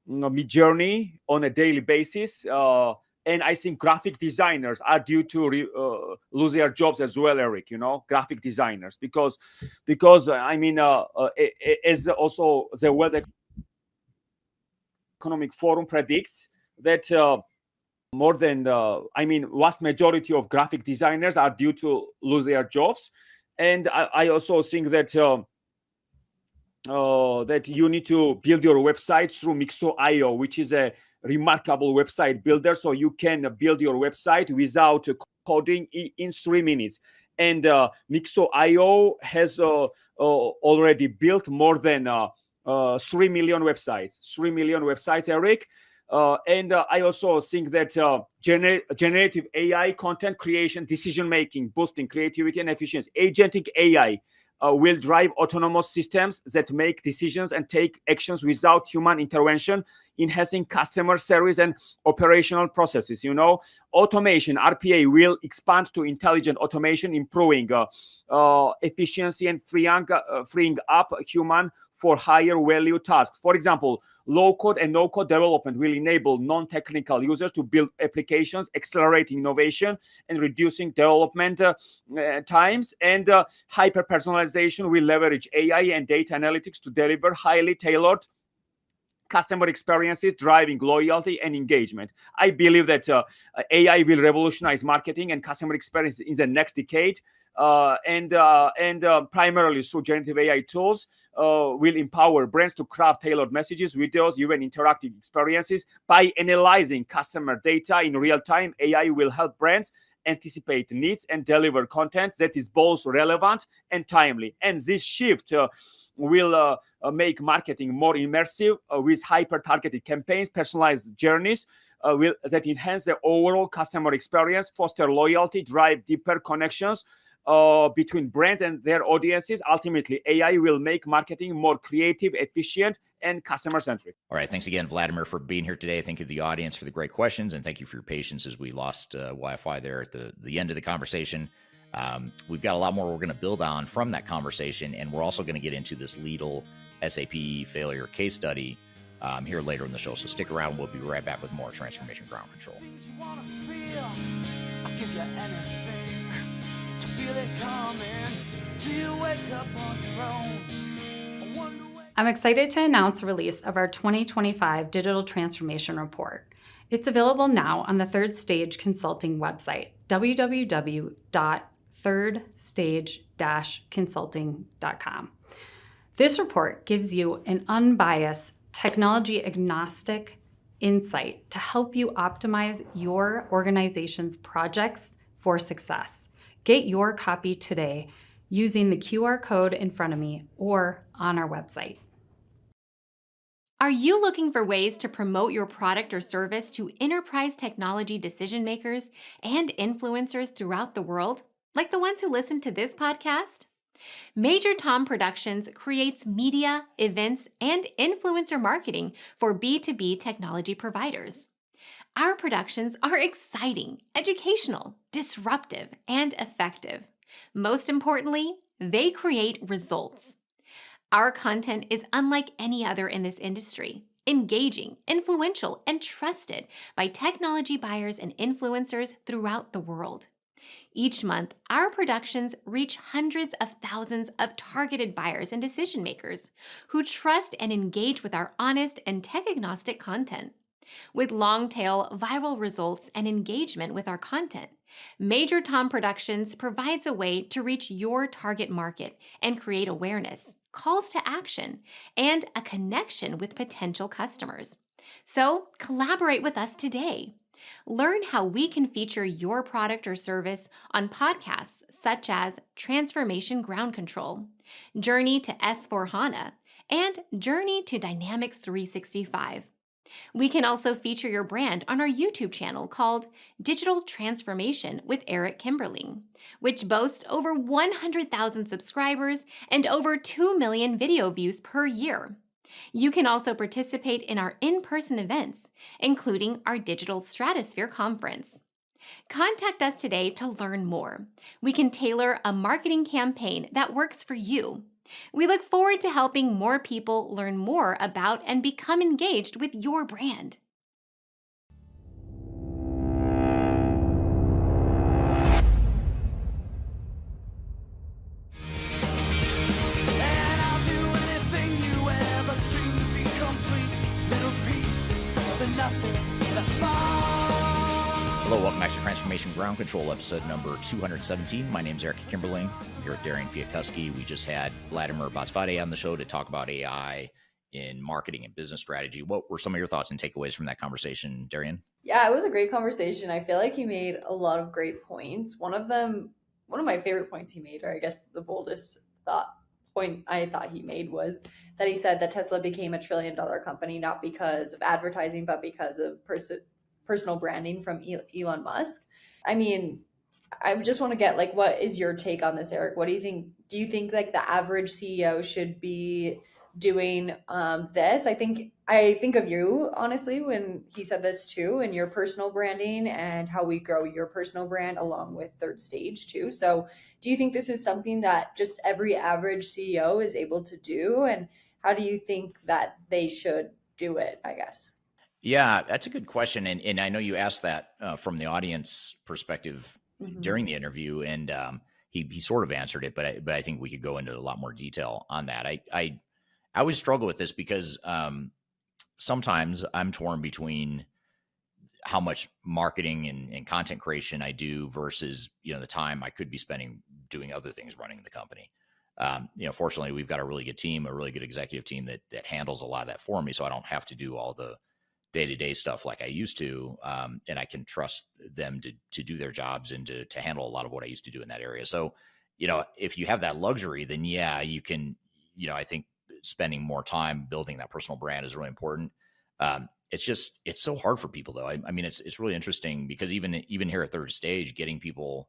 Midjourney on a daily basis. And I think graphic designers are due to lose their jobs as well, Eric. Graphic designers, because as also the World Economic Forum predicts that more than vast majority of graphic designers are due to lose their jobs. And I also think that that you need to build your website through Mixo.io, which is a remarkable website builder. So you can build your website without coding in 3 minutes. And Mixo.io has already built more than 3 million websites. 3 million websites, Eric. And I also think that generative AI content creation, decision making, boosting creativity and efficiency, agentic AI will drive autonomous systems that make decisions and take actions without human intervention, enhancing customer service and operational processes. Automation, RPA, will expand to intelligent automation, improving efficiency and freeing up human for higher value tasks. For example, low-code and no-code development will enable non-technical users to build applications, accelerating innovation and reducing development times. And hyper-personalization will leverage AI and data analytics to deliver highly tailored customer experiences, driving loyalty and engagement. I believe that AI will revolutionize marketing and customer experience in the next decade. And primarily through generative AI tools, will empower brands to craft tailored messages, videos, even interactive experiences. By analyzing customer data in real time, AI will help brands anticipate needs and deliver content that is both relevant and timely. And this shift will make marketing more immersive with hyper-targeted campaigns, personalized journeys that enhance the overall customer experience, foster loyalty, drive deeper connections between brands and their audiences. Ultimately, AI will make marketing more creative, efficient, and customer-centric. All right. Thanks again, Vladimer, for being here today. Thank you to the audience for the great questions, and thank you for your patience as we lost Wi-Fi there at the end of the conversation. We've got a lot more we're going to build on from that conversation, and we're also going to get into this Lidl SAP failure case study here later in the show. So stick around. We'll be right back with more Transformation Ground Control. Things you wanna feel, I'll give you anything to feel it coming. Do you wake up on your own? I wonder where. I'm excited to announce the release of our 2025 Digital Transformation Report. It's available now on the Third Stage Consulting website, www.thirdstage-consulting.com. This report gives you an unbiased, technology-agnostic insight to help you optimize your organization's projects for success. Get your copy today using the QR code in front of me or on our website. Are you looking for ways to promote your product or service to enterprise technology decision makers and influencers throughout the world, like the ones who listen to this podcast? Major Tom Productions creates media, events, and influencer marketing for B2B technology providers. Our productions are exciting, educational, disruptive, and effective. Most importantly, they create results. Our content is unlike any other in this industry, engaging, influential, and trusted by technology buyers and influencers throughout the world. Each month, our productions reach hundreds of thousands of targeted buyers and decision makers who trust and engage with our honest and tech-agnostic content. With long-tail viral results and engagement with our content, Major Tom Productions provides a way to reach your target market and create awareness, calls to action, and a connection with potential customers. So collaborate with us today. Learn how we can feature your product or service on podcasts such as Transformation Ground Control, Journey to S/4HANA, and Journey to Dynamics 365. We can also feature your brand on our YouTube channel called Digital Transformation with Eric Kimberling, which boasts over 100,000 subscribers and over 2 million video views per year. You can also participate in our in-person events, including our Digital Stratosphere Conference. Contact us today to learn more. We can tailor a marketing campaign that works for you. We look forward to helping more people learn more about and become engaged with your brand. And I'll do anything you ever dreamed to be complete. Little pieces of nothing that fall. Hello, welcome back to Transformation Ground Control, episode number 217. My name's Eric Kimberling. I'm here with Darian Chwialkowski. We just had Vladimer Botsvadze on the show to talk about AI in marketing and business strategy. What were some of your thoughts and takeaways from that conversation, Darian? Yeah, it was a great conversation. I feel like he made a lot of great points. One of my favorite points he made, or I guess the boldest point I thought he made, was that he said that Tesla became a $1 trillion company not because of advertising, but because of personal branding from Elon Musk. I mean, I just want to get like, what is your take on this, Eric? What do you think? Do you think like the average CEO should be doing this? I think of you honestly when he said this too, and your personal branding and how we grow your personal brand along with Third Stage too. So do you think this is something that just every average CEO is able to do? And how do you think that they should do it, I guess? Yeah, that's a good question. And I know you asked that from the audience perspective during the interview, and he sort of answered it, but I think we could go into a lot more detail on that. I always struggle with this because sometimes I'm torn between how much marketing and content creation I do versus, the time I could be spending doing other things running the company. Fortunately, we've got a really good team, a really good executive team that handles a lot of that for me. So I don't have to do all the day-to-day stuff like I used to. And I can trust them to do their jobs and to handle a lot of what I used to do in that area. So, if you have that luxury, then yeah, you can, I think spending more time building that personal brand is really important. It's so hard for people though. I mean, it's really interesting because even here at Third Stage, getting people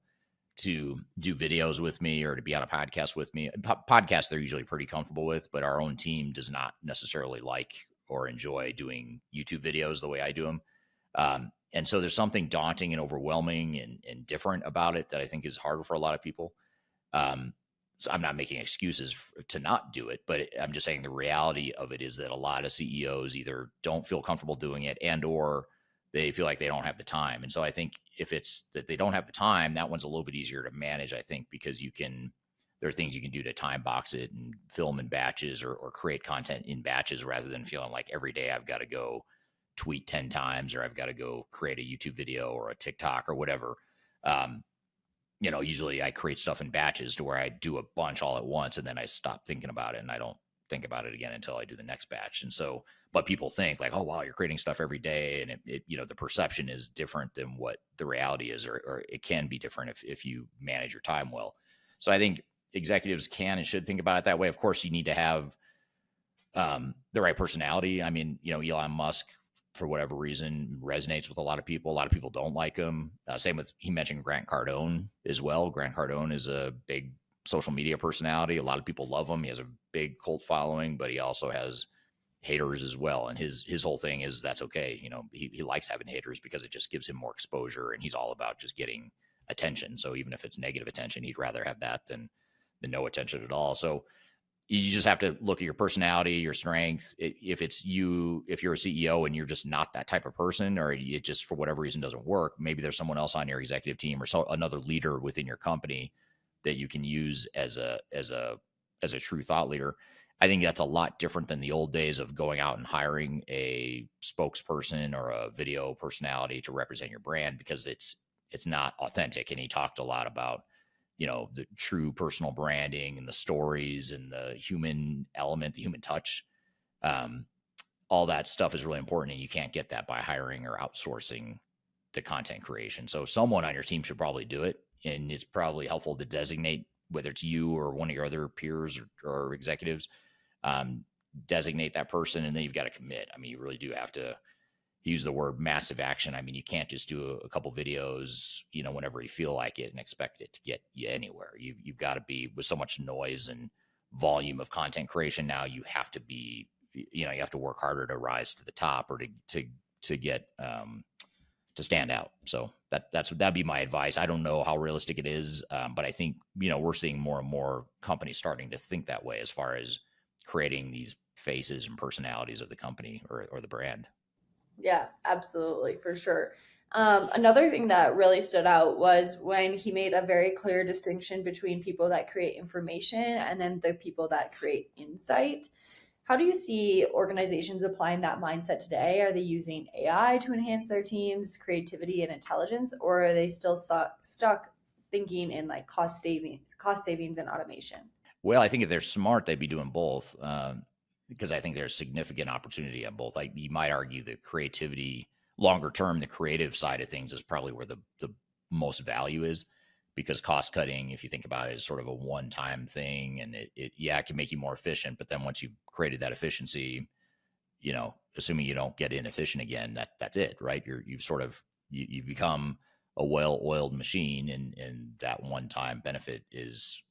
to do videos with me or to be on a podcast with me, podcasts they're usually pretty comfortable with, but our own team does not necessarily like or enjoy doing YouTube videos the way I do them. And so there's something daunting and overwhelming and different about it that I think is harder for a lot of people. So I'm not making excuses to not do it, but I'm just saying the reality of it is that a lot of CEOs either don't feel comfortable doing it or they feel like they don't have the time. And so I think if it's that they don't have the time, that one's a little bit easier to manage, I think, because there are things you can do to time box it and film in batches or create content in batches rather than feeling like every day I've got to go tweet 10 times or I've got to go create a YouTube video or a TikTok or whatever. Usually I create stuff in batches to where I do a bunch all at once and then I stop thinking about it and I don't think about it again until I do the next batch. And so, but people think like, oh, wow, you're creating stuff every day. And it the perception is different than what the reality is, or it can be different if you manage your time well. So I think executives can and should think about it that way. Of course, you need to have the right personality. I mean, Elon Musk, for whatever reason, resonates with a lot of people. A lot of people don't like him. Same with, he mentioned Grant Cardone as well. Grant Cardone is a big social media personality. A lot of people love him. He has a big cult following, but he also has haters as well. And his whole thing is that's okay. He likes having haters because it just gives him more exposure, and he's all about just getting attention. So even if it's negative attention, he'd rather have that than no attention at all. So you just have to look at your personality, your strengths. If you're a CEO and you're just not that type of person, or it just for whatever reason doesn't work, maybe there's someone else on your executive team or another leader within your company that you can use as a true thought leader. I think that's a lot different than the old days of going out and hiring a spokesperson or a video personality to represent your brand, because it's not authentic. And he talked a lot about the true personal branding and the stories and the human element, the human touch. All that stuff is really important, and you can't get that by hiring or outsourcing the content creation. So someone on your team should probably do it, and it's probably helpful to designate, whether it's you or one of your other peers or executives, designate that person, and then you've got to commit. I mean, you really do have to use the word massive action. I mean, you can't just do a couple videos, whenever you feel like it and expect it to get you anywhere. You've got to be, with so much noise and volume of content creation now, you have to be, you have to work harder to rise to the top or to get to stand out. So that'd be my advice. I don't know how realistic it is, but I think we're seeing more and more companies starting to think that way as far as creating these faces and personalities of the company or the brand. Yeah, absolutely, for sure. Another thing that really stood out was when he made a very clear distinction between people that create information and then the people that create insight. How do you see organizations applying that mindset today? Are they using AI to enhance their teams' creativity and intelligence, or are they still stuck thinking in like cost savings and automation? Well, I think if they're smart, they'd be doing both. Because I think there's significant opportunity on both. You might argue that creativity, longer term, the creative side of things is probably where the most value is, because cost cutting, if you think about it, is sort of a one-time thing, and it can make you more efficient. But then once you've created that efficiency, assuming you don't get inefficient again, that's it, right? You've become a well-oiled machine, and that one-time benefit is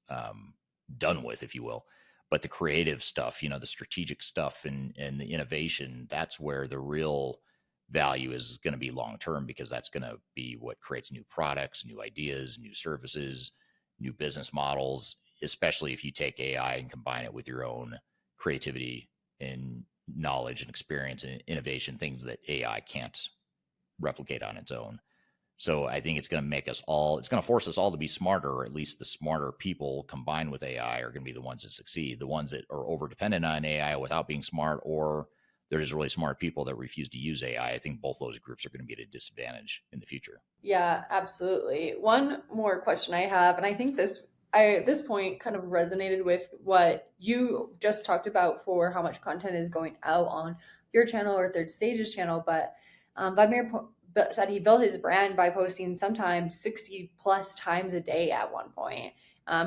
done with, if you will. But the creative stuff, the strategic stuff and the innovation, that's where the real value is going to be long-term, because that's going to be what creates new products, new ideas, new services, new business models, especially if you take AI and combine it with your own creativity and knowledge and experience and innovation, things that AI can't replicate on its own. So I think it's going to force us all to be smarter, or at least the smarter people combined with AI are going to be the ones that succeed. The ones that are over dependent on AI without being smart, or they're just really smart people that refuse to use AI. I think both those groups are going to be at a disadvantage in the future. Yeah, absolutely. One more question I have, and I think at this point kind of resonated with what you just talked about for how much content is going out on your channel or Third Stage's channel. But Vladimer said he built his brand by posting sometimes 60 plus times a day at one point.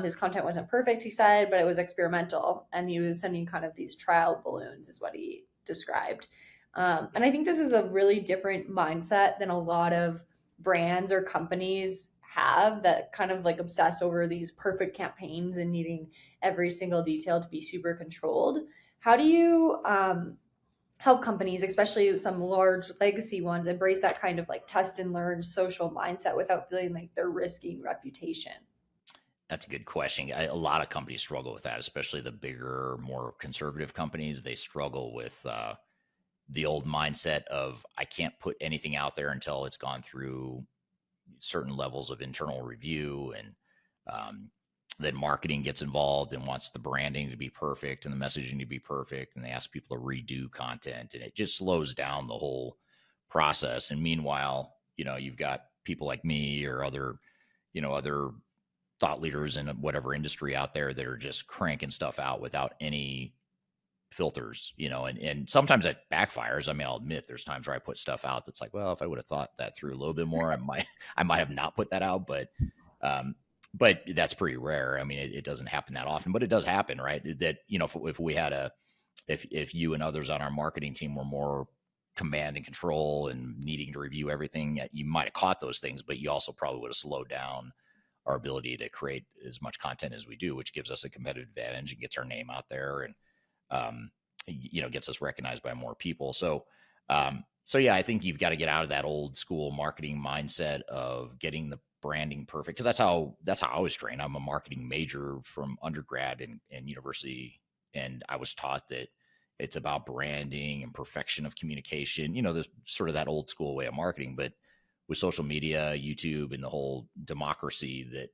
His content wasn't perfect, he said, but it was experimental. And he was sending kind of these trial balloons is what he described. And I think this is a really different mindset than a lot of brands or companies have, that kind of like obsess over these perfect campaigns and needing every single detail to be super controlled. How do you help companies, especially some large legacy ones, embrace that kind of like test and learn social mindset without feeling like they're risking reputation? That's a good question. A lot of companies struggle with that, especially the bigger, more conservative companies. They struggle with the old mindset of, I can't put anything out there until it's gone through certain levels of internal review, and then marketing gets involved and wants the branding to be perfect and the messaging to be perfect, and they ask people to redo content, and it just slows down the whole process. And meanwhile, you've got people like me or other thought leaders in whatever industry out there that are just cranking stuff out without any filters, and sometimes that backfires. I mean, I'll admit there's times where I put stuff out that's like, well, if I would have thought that through a little bit more, I might have not put that out, but that's pretty rare. I mean, it doesn't happen that often, but it does happen, right? That, if we had if you and others on our marketing team were more command and control and needing to review everything, you might have caught those things, but you also probably would have slowed down our ability to create as much content as we do, which gives us a competitive advantage and gets our name out there, and gets us recognized by more people. So yeah, I think you've got to get out of that old school marketing mindset of getting the branding perfect, because that's how I was trained. I'm a marketing major from undergrad and university, and I was taught that it's about branding and perfection of communication, the sort of that old school way of marketing. But with social media, YouTube, and the whole democracy that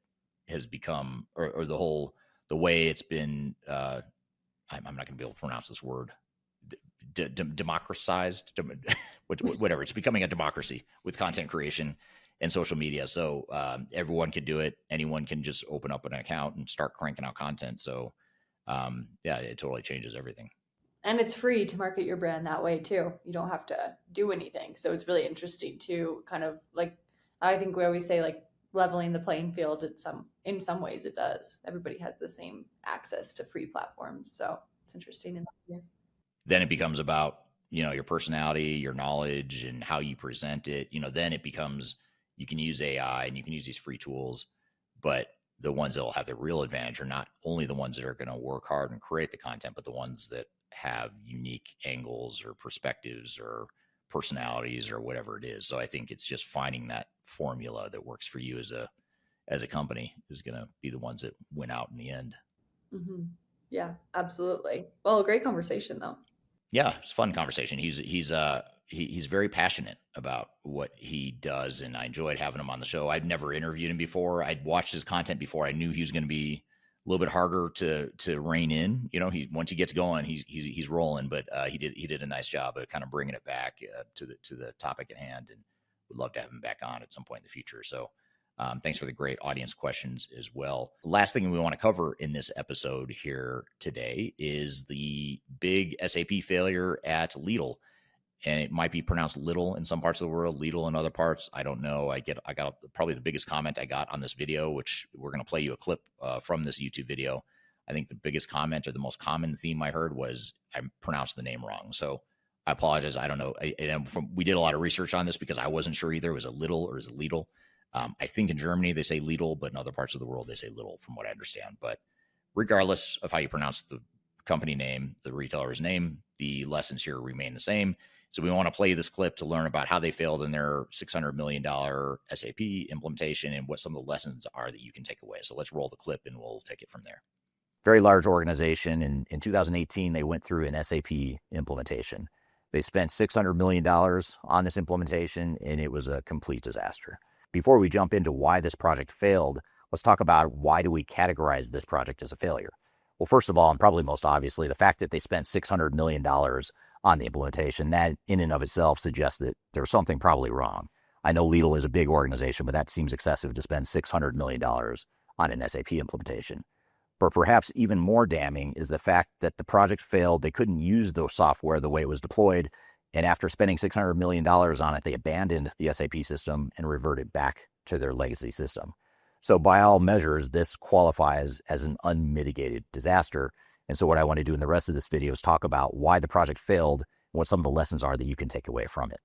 has become, or the way it's been, I'm not going to be able to pronounce this word, democratized, whatever. It's becoming a democracy with content creation and social media. So everyone can do it. Anyone can just open up an account and start cranking out content. So yeah, it totally changes everything. And it's free to market your brand that way too. You don't have to do anything. So it's really interesting to kind of like, I think we always say like leveling the playing field. In some ways it does. Everybody has the same access to free platforms. So it's interesting. Then it becomes about, your personality, your knowledge, and how you present it. Then it becomes, you can use AI and you can use these free tools, but the ones that will have the real advantage are not only the ones that are going to work hard and create the content, but the ones that have unique angles or perspectives or personalities or whatever it is. So I think it's just finding that formula that works for you as a company is going to be the ones that win out in the end. Mm-hmm. Yeah, absolutely. Well, great conversation though. Yeah, it's a fun conversation. He's very passionate about what he does, and I enjoyed having him on the show. I'd never interviewed him before. I'd watched his content before. I knew he was going to be a little bit harder to rein in. Once he gets going, he's rolling. But he did a nice job of kind of bringing it back to the topic at hand, and would love to have him back on at some point in the future. So thanks for the great audience questions as well. The last thing we want to cover in this episode here today is the big SAP failure at Lidl. And it might be pronounced little in some parts of the world, Lidl in other parts. I don't know. I got probably the biggest comment I got on this video, which we're going to play you a clip from this YouTube video. I think the biggest comment or the most common theme I heard was I pronounced the name wrong. So I apologize. I don't know. We did a lot of research on this because I wasn't sure either. It was a little or is it Lidl. I think in Germany they say Lidl, but in other parts of the world they say Lidl, from what I understand. But regardless of how you pronounce the company name, the retailer's name, the lessons here remain the same. So we want to play this clip to learn about how they failed in their $600 million SAP implementation and what some of the lessons are that you can take away. So let's roll the clip and we'll take it from there. Very large organization. And in 2018, they went through an SAP implementation. They spent $600 million on this implementation, and it was a complete disaster. Before we jump into why this project failed, let's talk about why do we categorize this project as a failure. Well, first of all, and probably most obviously, the fact that they spent $600 million on the implementation, that in and of itself suggests that there's something probably wrong. I know Lidl is a big organization, but that seems excessive to spend $600 million on an SAP implementation. But perhaps even more damning is the fact that the project failed. They couldn't use the software the way it was deployed. And after spending $600 million on it, they abandoned the SAP system and reverted back to their legacy system. So by all measures, this qualifies as an unmitigated disaster. And so what I want to do in the rest of this video is talk about why the project failed and what some of the lessons are that you can take away from it.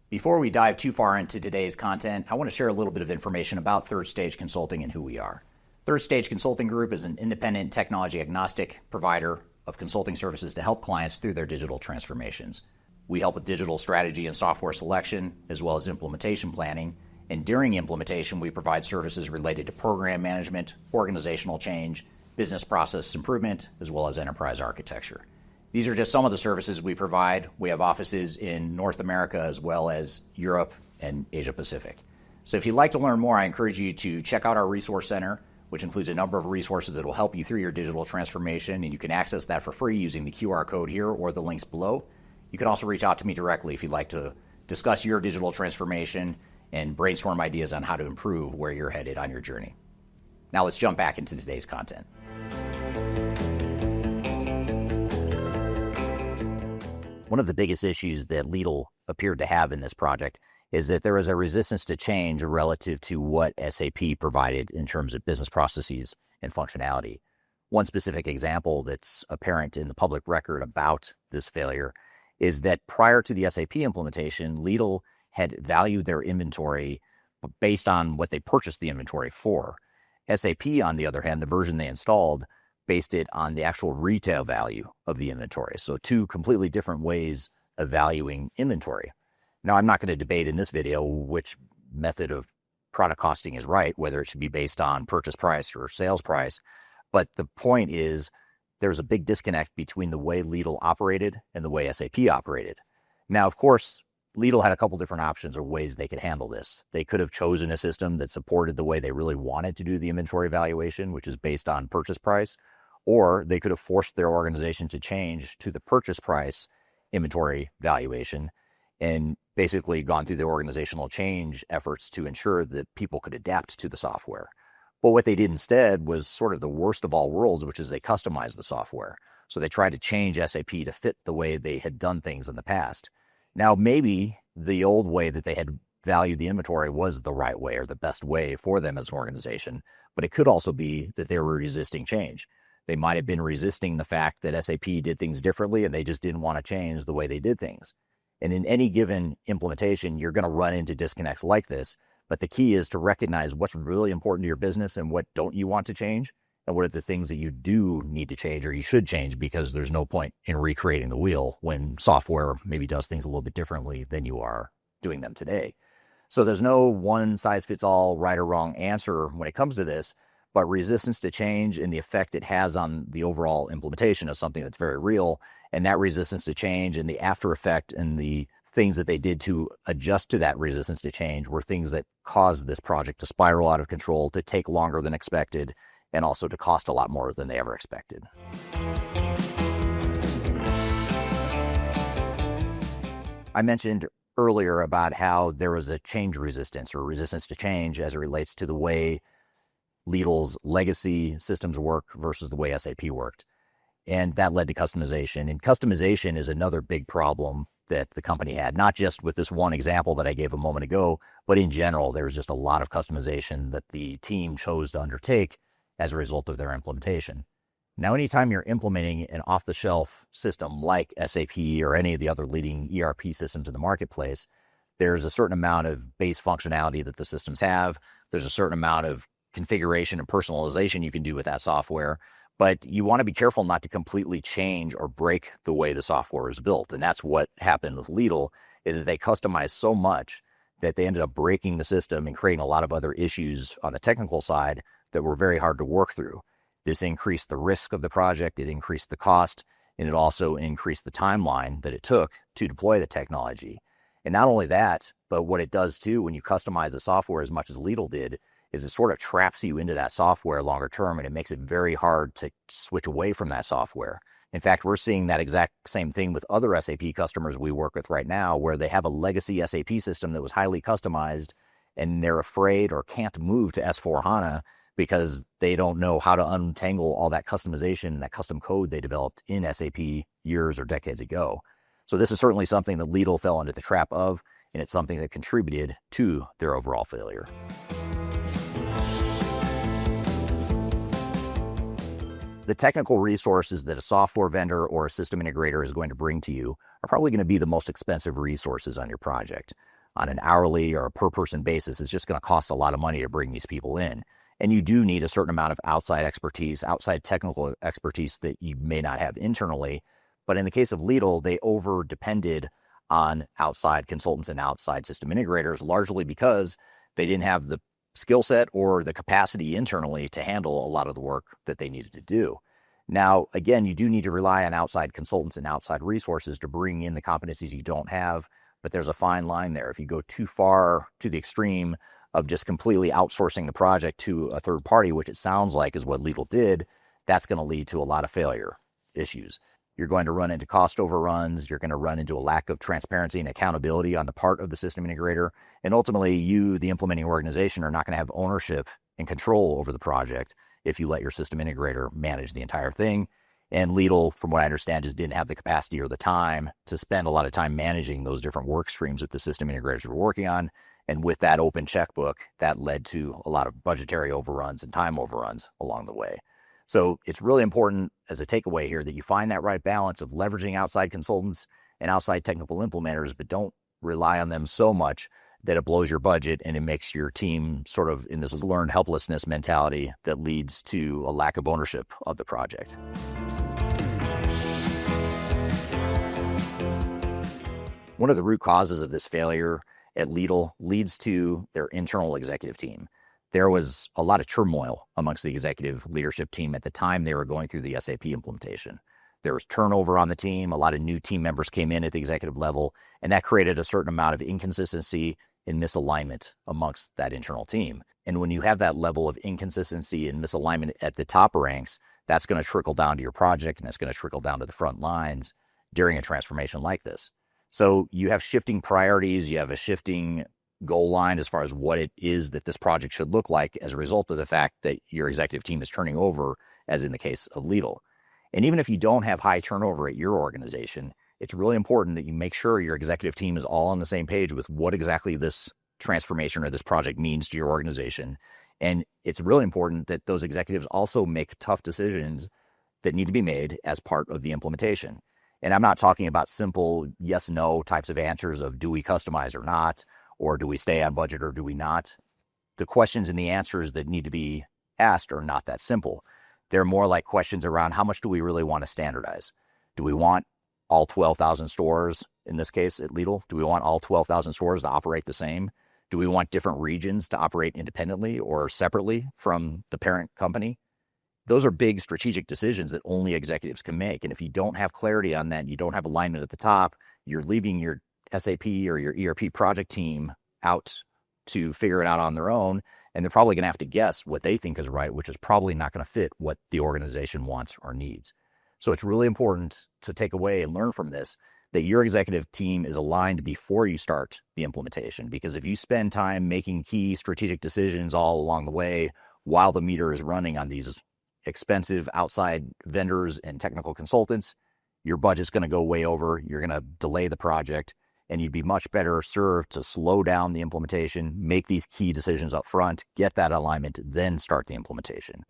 Before we dive too far into today's content, I want to share a little bit of information about Third Stage Consulting and who we are. Third Stage Consulting Group is an independent technology agnostic provider of consulting services to help clients through their digital transformations. We help with digital strategy and software selection, as well as implementation planning. And during implementation, we provide services related to program management, organizational change, business process improvement, as well as enterprise architecture. These are just some of the services we provide. We have offices in North America as well as Europe and Asia Pacific. So if you'd like to learn more, I encourage you to check out our resource center, which includes a number of resources that will help you through your digital transformation. And you can access that for free using the QR code here or the links below. You can also reach out to me directly if you'd like to discuss your digital transformation and brainstorm ideas on how to improve where you're headed on your journey. Now let's jump back into today's content. One of the biggest issues that Lidl appeared to have in this project is that there was a resistance to change relative to what SAP provided in terms of business processes and functionality. One specific example that's apparent in the public record about this failure is that prior to the SAP implementation, Lidl had valued their inventory based on what they purchased the inventory for. SAP, on the other hand, the version they installed, based it on the actual retail value of the inventory. So two completely different ways of valuing inventory. Now, I'm not going to debate in this video which method of product costing is right, whether it should be based on purchase price or sales price. But the point is there's a big disconnect between the way Lidl operated and the way SAP operated. Now, of course, Lidl had a couple different options or ways they could handle this. They could have chosen a system that supported the way they really wanted to do the inventory valuation, which is based on purchase price, or they could have forced their organization to change to the purchase price inventory valuation and basically gone through the organizational change efforts to ensure that people could adapt to the software. But what they did instead was sort of the worst of all worlds, which is they customized the software. So they tried to change SAP to fit the way they had done things in the past. Now, maybe the old way that they had valued the inventory was the right way or the best way for them as an organization, but it could also be that they were resisting change. They might have been resisting the fact that SAP did things differently and they just didn't want to change the way they did things. And in any given implementation, you're going to run into disconnects like this, but the key is to recognize what's really important to your business and what don't you want to change, and what are the things that you do need to change or you should change, because there's no point in recreating the wheel when software maybe does things a little bit differently than you are doing them today. So there's no one size fits all right or wrong answer when it comes to this, but resistance to change and the effect it has on the overall implementation is something that's very real. And that resistance to change and the after effect and the things that they did to adjust to that resistance to change were things that caused this project to spiral out of control, to take longer than expected, and also to cost a lot more than they ever expected. I mentioned earlier about how there was a change resistance or resistance to change as it relates to the way Lidl's legacy systems work versus the way SAP worked. And that led to customization. And customization is another big problem that the company had, not just with this one example that I gave a moment ago, but in general, there was just a lot of customization that the team chose to undertake as a result of their implementation. Now, anytime you're implementing an off-the-shelf system like SAP or any of the other leading ERP systems in the marketplace, There's a certain amount of base functionality that the systems have. There's a certain amount of configuration and personalization you can do with that software, but you want to be careful not to completely change or break the way the software is built. And that's what happened with Lidl, is that they customized so much that they ended up breaking the system and creating a lot of other issues on the technical side that were very hard to work through. This increased the risk of the project, it increased the cost, and it also increased the timeline that it took to deploy the technology. And not only that, but what it does too, when you customize the software as much as Lidl did, is it sort of traps you into that software longer term, and it makes it very hard to switch away from that software. In fact, we're seeing that exact same thing with other SAP customers we work with right now, where they have a legacy SAP system that was highly customized, and they're afraid or can't move to S/4HANA because they don't know how to untangle all that customization and that custom code they developed in SAP years or decades ago. So this is certainly something that Lidl fell into the trap of, and it's something that contributed to their overall failure. The technical resources that a software vendor or a system integrator is going to bring to you are probably going to be the most expensive resources on your project. On an hourly or a per person basis, it's just going to cost a lot of money to bring these people in. And you do need a certain amount of outside expertise, outside technical expertise that you may not have internally. But in the case of Lidl, they over-depended on outside consultants and outside system integrators, largely because they didn't have the skill set or the capacity internally to handle a lot of the work that they needed to do. Now, again, you do need to rely on outside consultants and outside resources to bring in the competencies you don't have, but there's a fine line there. If you go too far to the extreme of just completely outsourcing the project to a third party, which it sounds like is what Lidl did, that's going to lead to a lot of failure issues. You're going to run into cost overruns. You're going to run into a lack of transparency and accountability on the part of the system integrator. And ultimately, you, the implementing organization, are not going to have ownership and control over the project if you let your system integrator manage the entire thing. And Lidl, from what I understand, just didn't have the capacity or the time to spend a lot of time managing those different work streams that the system integrators were working on. And with that open checkbook, that led to a lot of budgetary overruns and time overruns along the way. So it's really important as a takeaway here that you find that right balance of leveraging outside consultants and outside technical implementers, but don't rely on them so much that it blows your budget and it makes your team sort of in this learned helplessness mentality that leads to a lack of ownership of the project. One of the root causes of this failure at Lidl leads to their internal executive team. There was a lot of turmoil amongst the executive leadership team at the time they were going through the SAP implementation. There was turnover on the team. A lot of new team members came in at the executive level, and that created a certain amount of inconsistency and misalignment amongst that internal team. And when you have that level of inconsistency and misalignment at the top ranks, that's going to trickle down to your project, and it's going to trickle down to the front lines during a transformation like this. So you have shifting priorities, you have a shifting goal line as far as what it is that this project should look like as a result of the fact that your executive team is turning over, as in the case of Lidl. And even if you don't have high turnover at your organization, it's really important that you make sure your executive team is all on the same page with what exactly this transformation or this project means to your organization. And it's really important that those executives also make tough decisions that need to be made as part of the implementation. And I'm not talking about simple yes, no types of answers of do we customize or not, or do we stay on budget or do we not? The questions and the answers that need to be asked are not that simple. They're more like questions around how much do we really want to standardize? Do we want all 12,000 stores, in this case at Lidl? Do we want all 12,000 stores to operate the same? Do we want different regions to operate independently or separately from the parent company? Those are big strategic decisions that only executives can make. And if you don't have clarity on that, you don't have alignment at the top, you're leaving your SAP or your ERP project team out to figure it out on their own. And they're probably going to have to guess what they think is right, which is probably not going to fit what the organization wants or needs. So it's really important to take away and learn from this that your executive team is aligned before you start the implementation. Because if you spend time making key strategic decisions all along the way while the meter is running on these expensive outside vendors and technical consultants, your budget's going to go way over. You're going to delay the project, and you'd be much better served to slow down the implementation, make these key decisions up front, get that alignment, then start the implementation.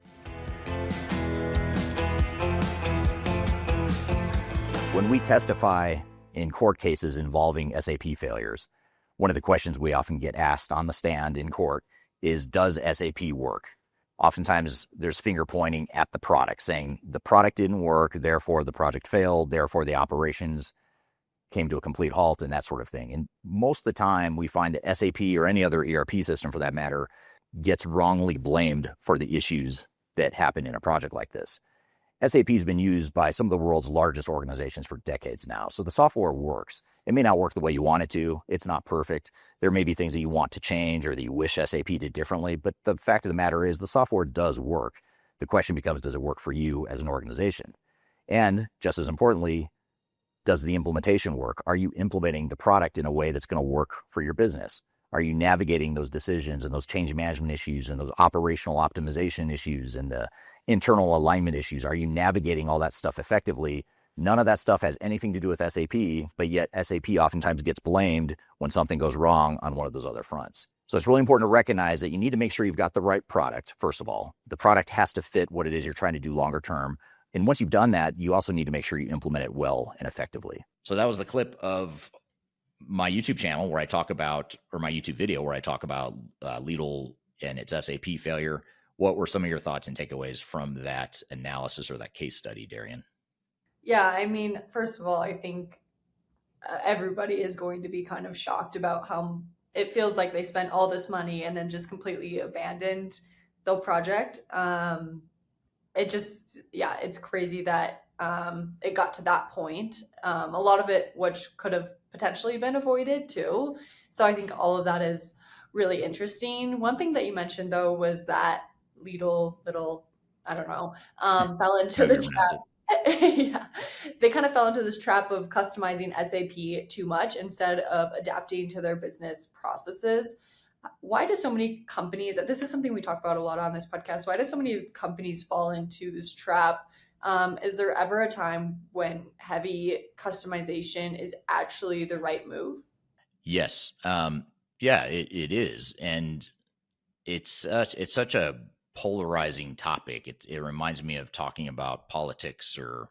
When we testify in court cases involving SAP failures, one of the questions we often get asked on the stand in court is, does SAP work? Oftentimes there's finger pointing at the product, saying the product didn't work, therefore the project failed, therefore the operations came to a complete halt, and that sort of thing. And most of the time we find that SAP, or any other ERP system for that matter, gets wrongly blamed for the issues that happen in a project like this. SAP has been used by some of the world's largest organizations for decades now. So the software works. It may not work the way you want it to. It's not perfect. There may be things that you want to change or that you wish SAP did differently, but the fact of the matter is the software does work. The question becomes, does it work for you as an organization? And just as importantly, does the implementation work? Are you implementing the product in a way that's going to work for your business? Are you navigating those decisions and those change management issues and those operational optimization issues and the internal alignment issues? Are you navigating all that stuff effectively? None of that stuff has anything to do with SAP, but yet SAP oftentimes gets blamed when something goes wrong on one of those other fronts. So it's really important to recognize that you need to make sure you've got the right product, first of all. The product has to fit what it is you're trying to do longer term. And once you've done that, you also need to make sure you implement it well and effectively. So that was the clip of my YouTube channel where I talk about, or my YouTube video where I talk about Lidl and its SAP failure. What were some of your thoughts and takeaways from that analysis or that case study, Darian? Yeah, I mean, first of all, I think everybody is going to be kind of shocked about how it feels like they spent all this money and then just completely abandoned the project. It just, yeah, it's crazy that it got to that point. A lot of it, which could have potentially been avoided too. So I think all of that is really interesting. One thing that you mentioned though was that Lidl, I don't know, fell into the trap. Yeah, they kind of fell into this trap of customizing SAP too much instead of adapting to their business processes. Why do so many companies, this is something we talk about a lot on this podcast, why do so many companies fall into this trap? Is there ever a time when heavy customization is actually the right move? Yes. Yeah, it is. And it's such a polarizing topic. It reminds me of talking about politics or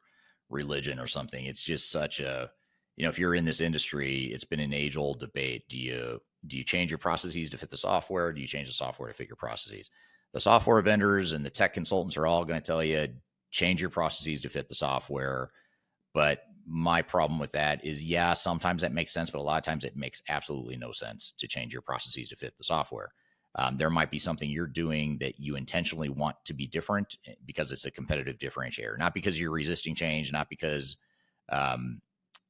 religion or something. It's just such a, if you're in this industry, it's been an age-old debate. Do you change your processes to fit the software? Do you change the software to fit your processes? The software vendors and the tech consultants are all going to tell you, change your processes to fit the software. But my problem with that is, yeah, sometimes that makes sense, but a lot of times it makes absolutely no sense to change your processes to fit the software. There might be something you're doing that you intentionally want to be different because it's a competitive differentiator, not because you're resisting change, not because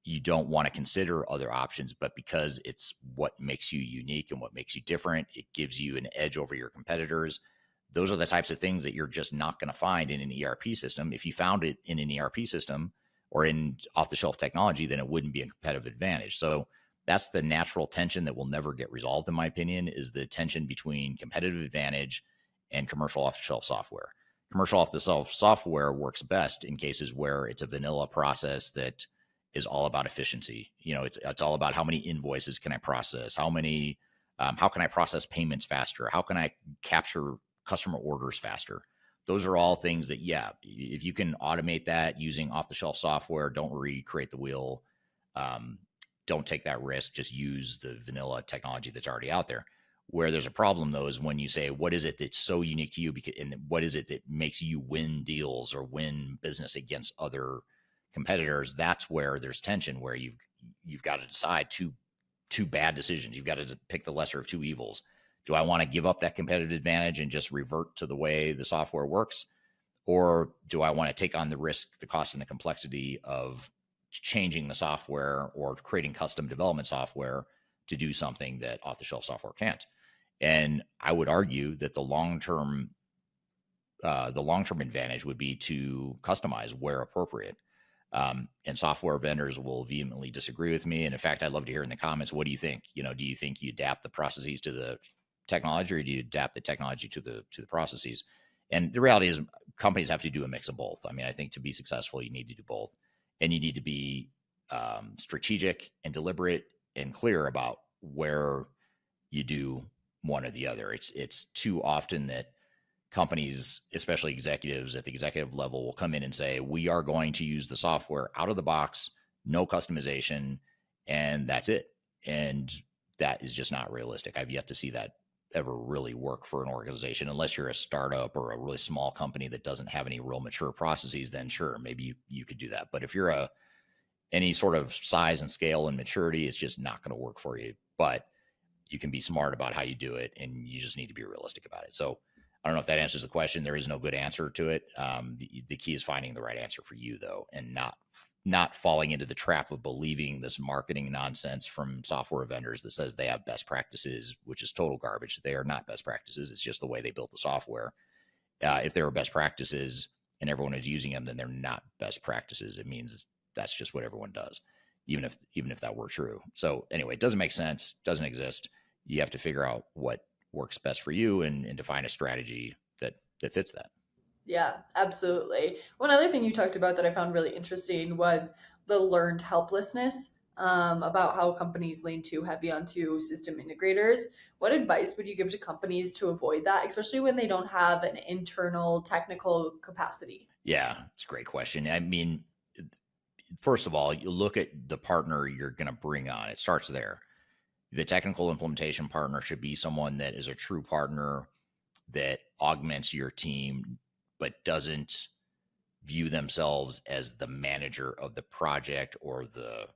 you don't want to consider other options, but because it's what makes you unique and what makes you different. It gives you an edge over your competitors. Those are the types of things that you're just not going to find in an ERP system. If you found it in an ERP system or in off-the-shelf technology, then it wouldn't be a competitive advantage. So that's the natural tension that will never get resolved, in my opinion, is the tension between competitive advantage and commercial off-the-shelf software. Commercial off-the-shelf software works best in cases where it's a vanilla process that is all about efficiency. It's all about how many invoices can I process? How can I process payments faster? How can I capture customer orders faster? Those are all things that, yeah, if you can automate that using off-the-shelf software, don't recreate the wheel. Don't take that risk. Just use the vanilla technology that's already out there. Where there's a problem, though, is when you say, what is it that's so unique to you? And what is it that makes you win deals or win business against other competitors? That's where there's tension, where you've got to decide two bad decisions. You've got to pick the lesser of two evils. Do I want to give up that competitive advantage and just revert to the way the software works? Or do I want to take on the risk, the cost, and the complexity of changing the software or creating custom development software to do something that off-the-shelf software can't? And I would argue that the long-term advantage would be to customize where appropriate. And software vendors will vehemently disagree with me. And in fact, I'd love to hear in the comments, what do you think? Do you think you adapt the processes to the technology, or do you adapt the technology to the processes? And the reality is companies have to do a mix of both. I mean, I think to be successful, you need to do both. And you need to be strategic and deliberate and clear about where you do one or the other. It's too often that companies, especially executives at the executive level, will come in and say, we are going to use the software out of the box, no customization, and that's it. And that is just not realistic. I've yet to see that ever really work for an organization, unless you're a startup or a really small company that doesn't have any real mature processes. Then sure, maybe you could do that. But if you're any sort of size and scale and maturity, it's just not going to work for you. But you can be smart about how you do it, and you just need to be realistic about it. So I don't know if that answers the question. There is no good answer to it. The key is finding the right answer for you, though, and not falling into the trap of believing this marketing nonsense from software vendors that says they have best practices, which is total garbage. They are not best practices. It's just the way they built the software. If they were best practices and everyone is using them, then they're not best practices. It means that's just what everyone does, even if that were true. So anyway, it doesn't make sense, doesn't exist. You have to figure out what works best for you and define a strategy that fits that. Yeah, absolutely. One other thing you talked about that I found really interesting was the learned helplessness, about how companies lean too heavy onto system integrators. What advice would you give to companies to avoid that, especially when they don't have an internal technical capacity? Yeah, it's a great question. I mean, first of all, you look at the partner you're going to bring on. It starts there. The technical implementation partner should be someone that is a true partner that augments your team, but doesn't view themselves as the manager of the project or the,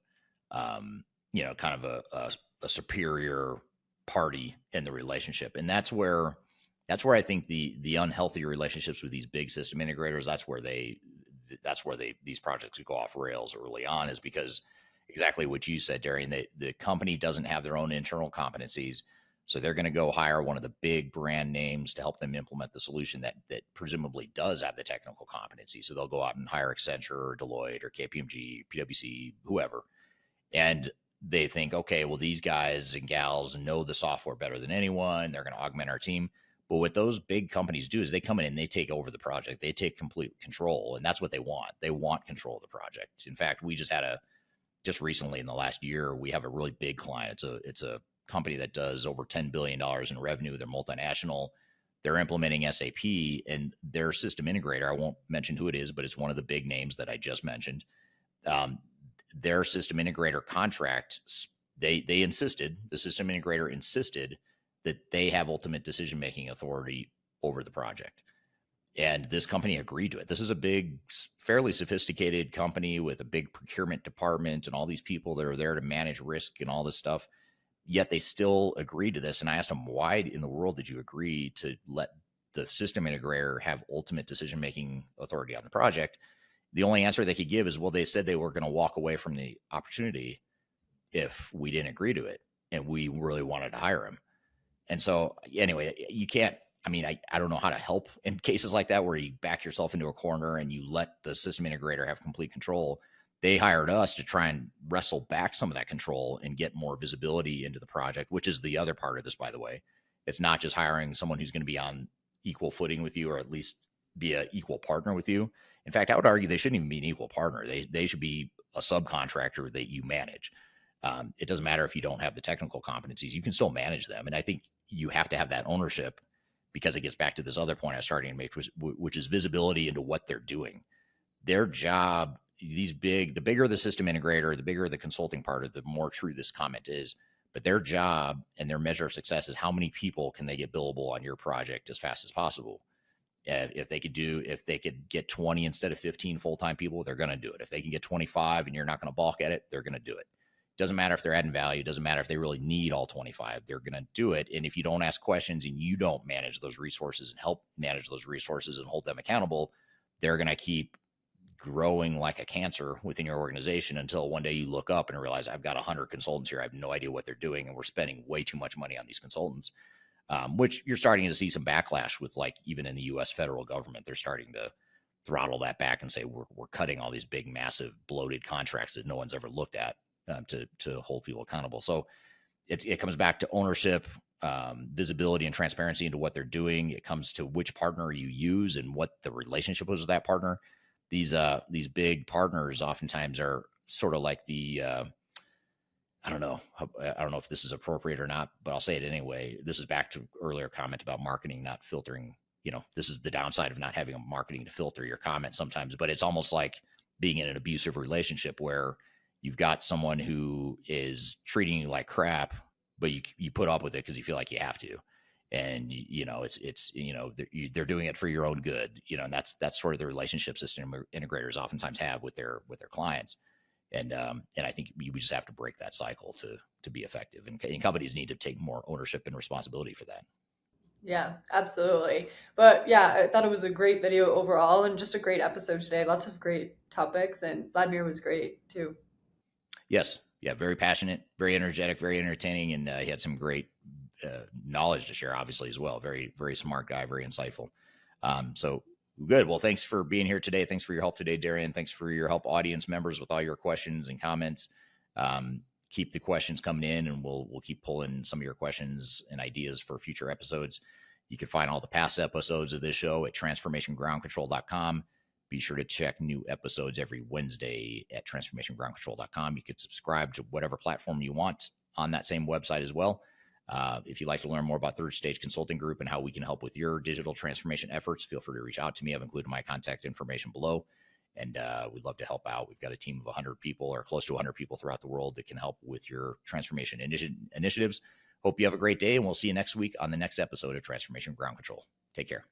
kind of a superior party in the relationship. And that's where I think the unhealthy relationships with these big system integrators, that's where these projects go off rails early on, is because exactly what you said, Darian, the company doesn't have their own internal competencies. So they're going to go hire one of the big brand names to help them implement the solution that presumably does have the technical competency. So they'll go out and hire Accenture or Deloitte or KPMG, PwC, whoever. And they think, okay, well, these guys and gals know the software better than anyone. They're going to augment our team. But what those big companies do is they come in and they take over the project. They take complete control. And that's what they want. They want control of the project. In fact, we just recently in the last year, we have a really big client. It's a company that does over $10 billion in revenue. They're multinational. They're implementing SAP, and their system integrator, I won't mention who it is, but it's one of the big names that I just mentioned. Their system integrator contract, the system integrator insisted that they have ultimate decision-making authority over the project. And this company agreed to it. This is a big, fairly sophisticated company with a big procurement department and all these people that are there to manage risk and all this stuff. Yet they still agreed to this. And I asked them, why in the world did you agree to let the system integrator have ultimate decision-making authority on the project? The only answer they could give is, well, they said they were going to walk away from the opportunity if we didn't agree to it. And we really wanted to hire him. And so anyway, you can't, I don't know how to help in cases like that where you back yourself into a corner and you let the system integrator have complete control. They hired us to try and wrestle back some of that control and get more visibility into the project, which is the other part of this, by the way. It's not just hiring someone who's going to be on equal footing with you, or at least be an equal partner with you. In fact, I would argue they shouldn't even be an equal partner. They should be a subcontractor that you manage. It doesn't matter if you don't have the technical competencies. You can still manage them. And I think you have to have that ownership, because it gets back to this other point I was starting to make, which is visibility into what they're doing. Their job, the bigger the system integrator, the bigger the consulting part, the more true this comment is. But their job and their measure of success is how many people can they get billable on your project as fast as possible. If they could get 20 instead of 15 full-time people, they're going to do it. If they can get 25 and you're not going to balk at it, they're going to do it. Doesn't matter if they're adding value. Doesn't matter if they really need all 25. They're going to do it. And if you don't ask questions and you don't manage those resources and help manage those resources and hold them accountable, they're going to keep growing like a cancer within your organization until one day you look up and realize, I've got 100 consultants here. I have no idea what they're doing. And we're spending way too much money on these consultants, which you're starting to see some backlash with, like even in the US federal government, they're starting to throttle that back and say, we're cutting all these big, massive bloated contracts that no one's ever looked at. To hold people accountable. So it comes back to ownership, visibility and transparency into what they're doing. It comes to which partner you use and what the relationship was with that partner. These big partners oftentimes are sort of like I don't know if this is appropriate or not, but I'll say it anyway. This is back to earlier comment about marketing not filtering. This is the downside of not having a marketing to filter your comments sometimes, but it's almost like being in an abusive relationship where you've got someone who is treating you like crap, but you put up with it because you feel like you have to. And it's they're doing it for your own good, and that's sort of the relationship system integrators oftentimes have with their clients. And I think we just have to break that cycle to be effective, and companies need to take more ownership and responsibility for that. Yeah, absolutely. But yeah, I thought it was a great video overall and just a great episode today. Lots of great topics, and Vladimir was great too. Yes. Yeah. Very passionate, very energetic, very entertaining. And he had some great knowledge to share, obviously, as well. Very, very smart guy, very insightful. So good. Well, thanks for being here today. Thanks for your help today, Darian. Thanks for your help, audience members, with all your questions and comments. Keep the questions coming in, and we'll keep pulling some of your questions and ideas for future episodes. You can find all the past episodes of this show at transformationgroundcontrol.com. Be sure to check new episodes every Wednesday at transformationgroundcontrol.com. You can subscribe to whatever platform you want on that same website as well. If you'd like to learn more about Third Stage Consulting Group and how we can help with your digital transformation efforts, feel free to reach out to me. I've included my contact information below, and we'd love to help out. We've got a team of 100 people, or close to 100 people throughout the world, that can help with your transformation initiatives. Hope you have a great day, and we'll see you next week on the next episode of Transformation Ground Control. Take care.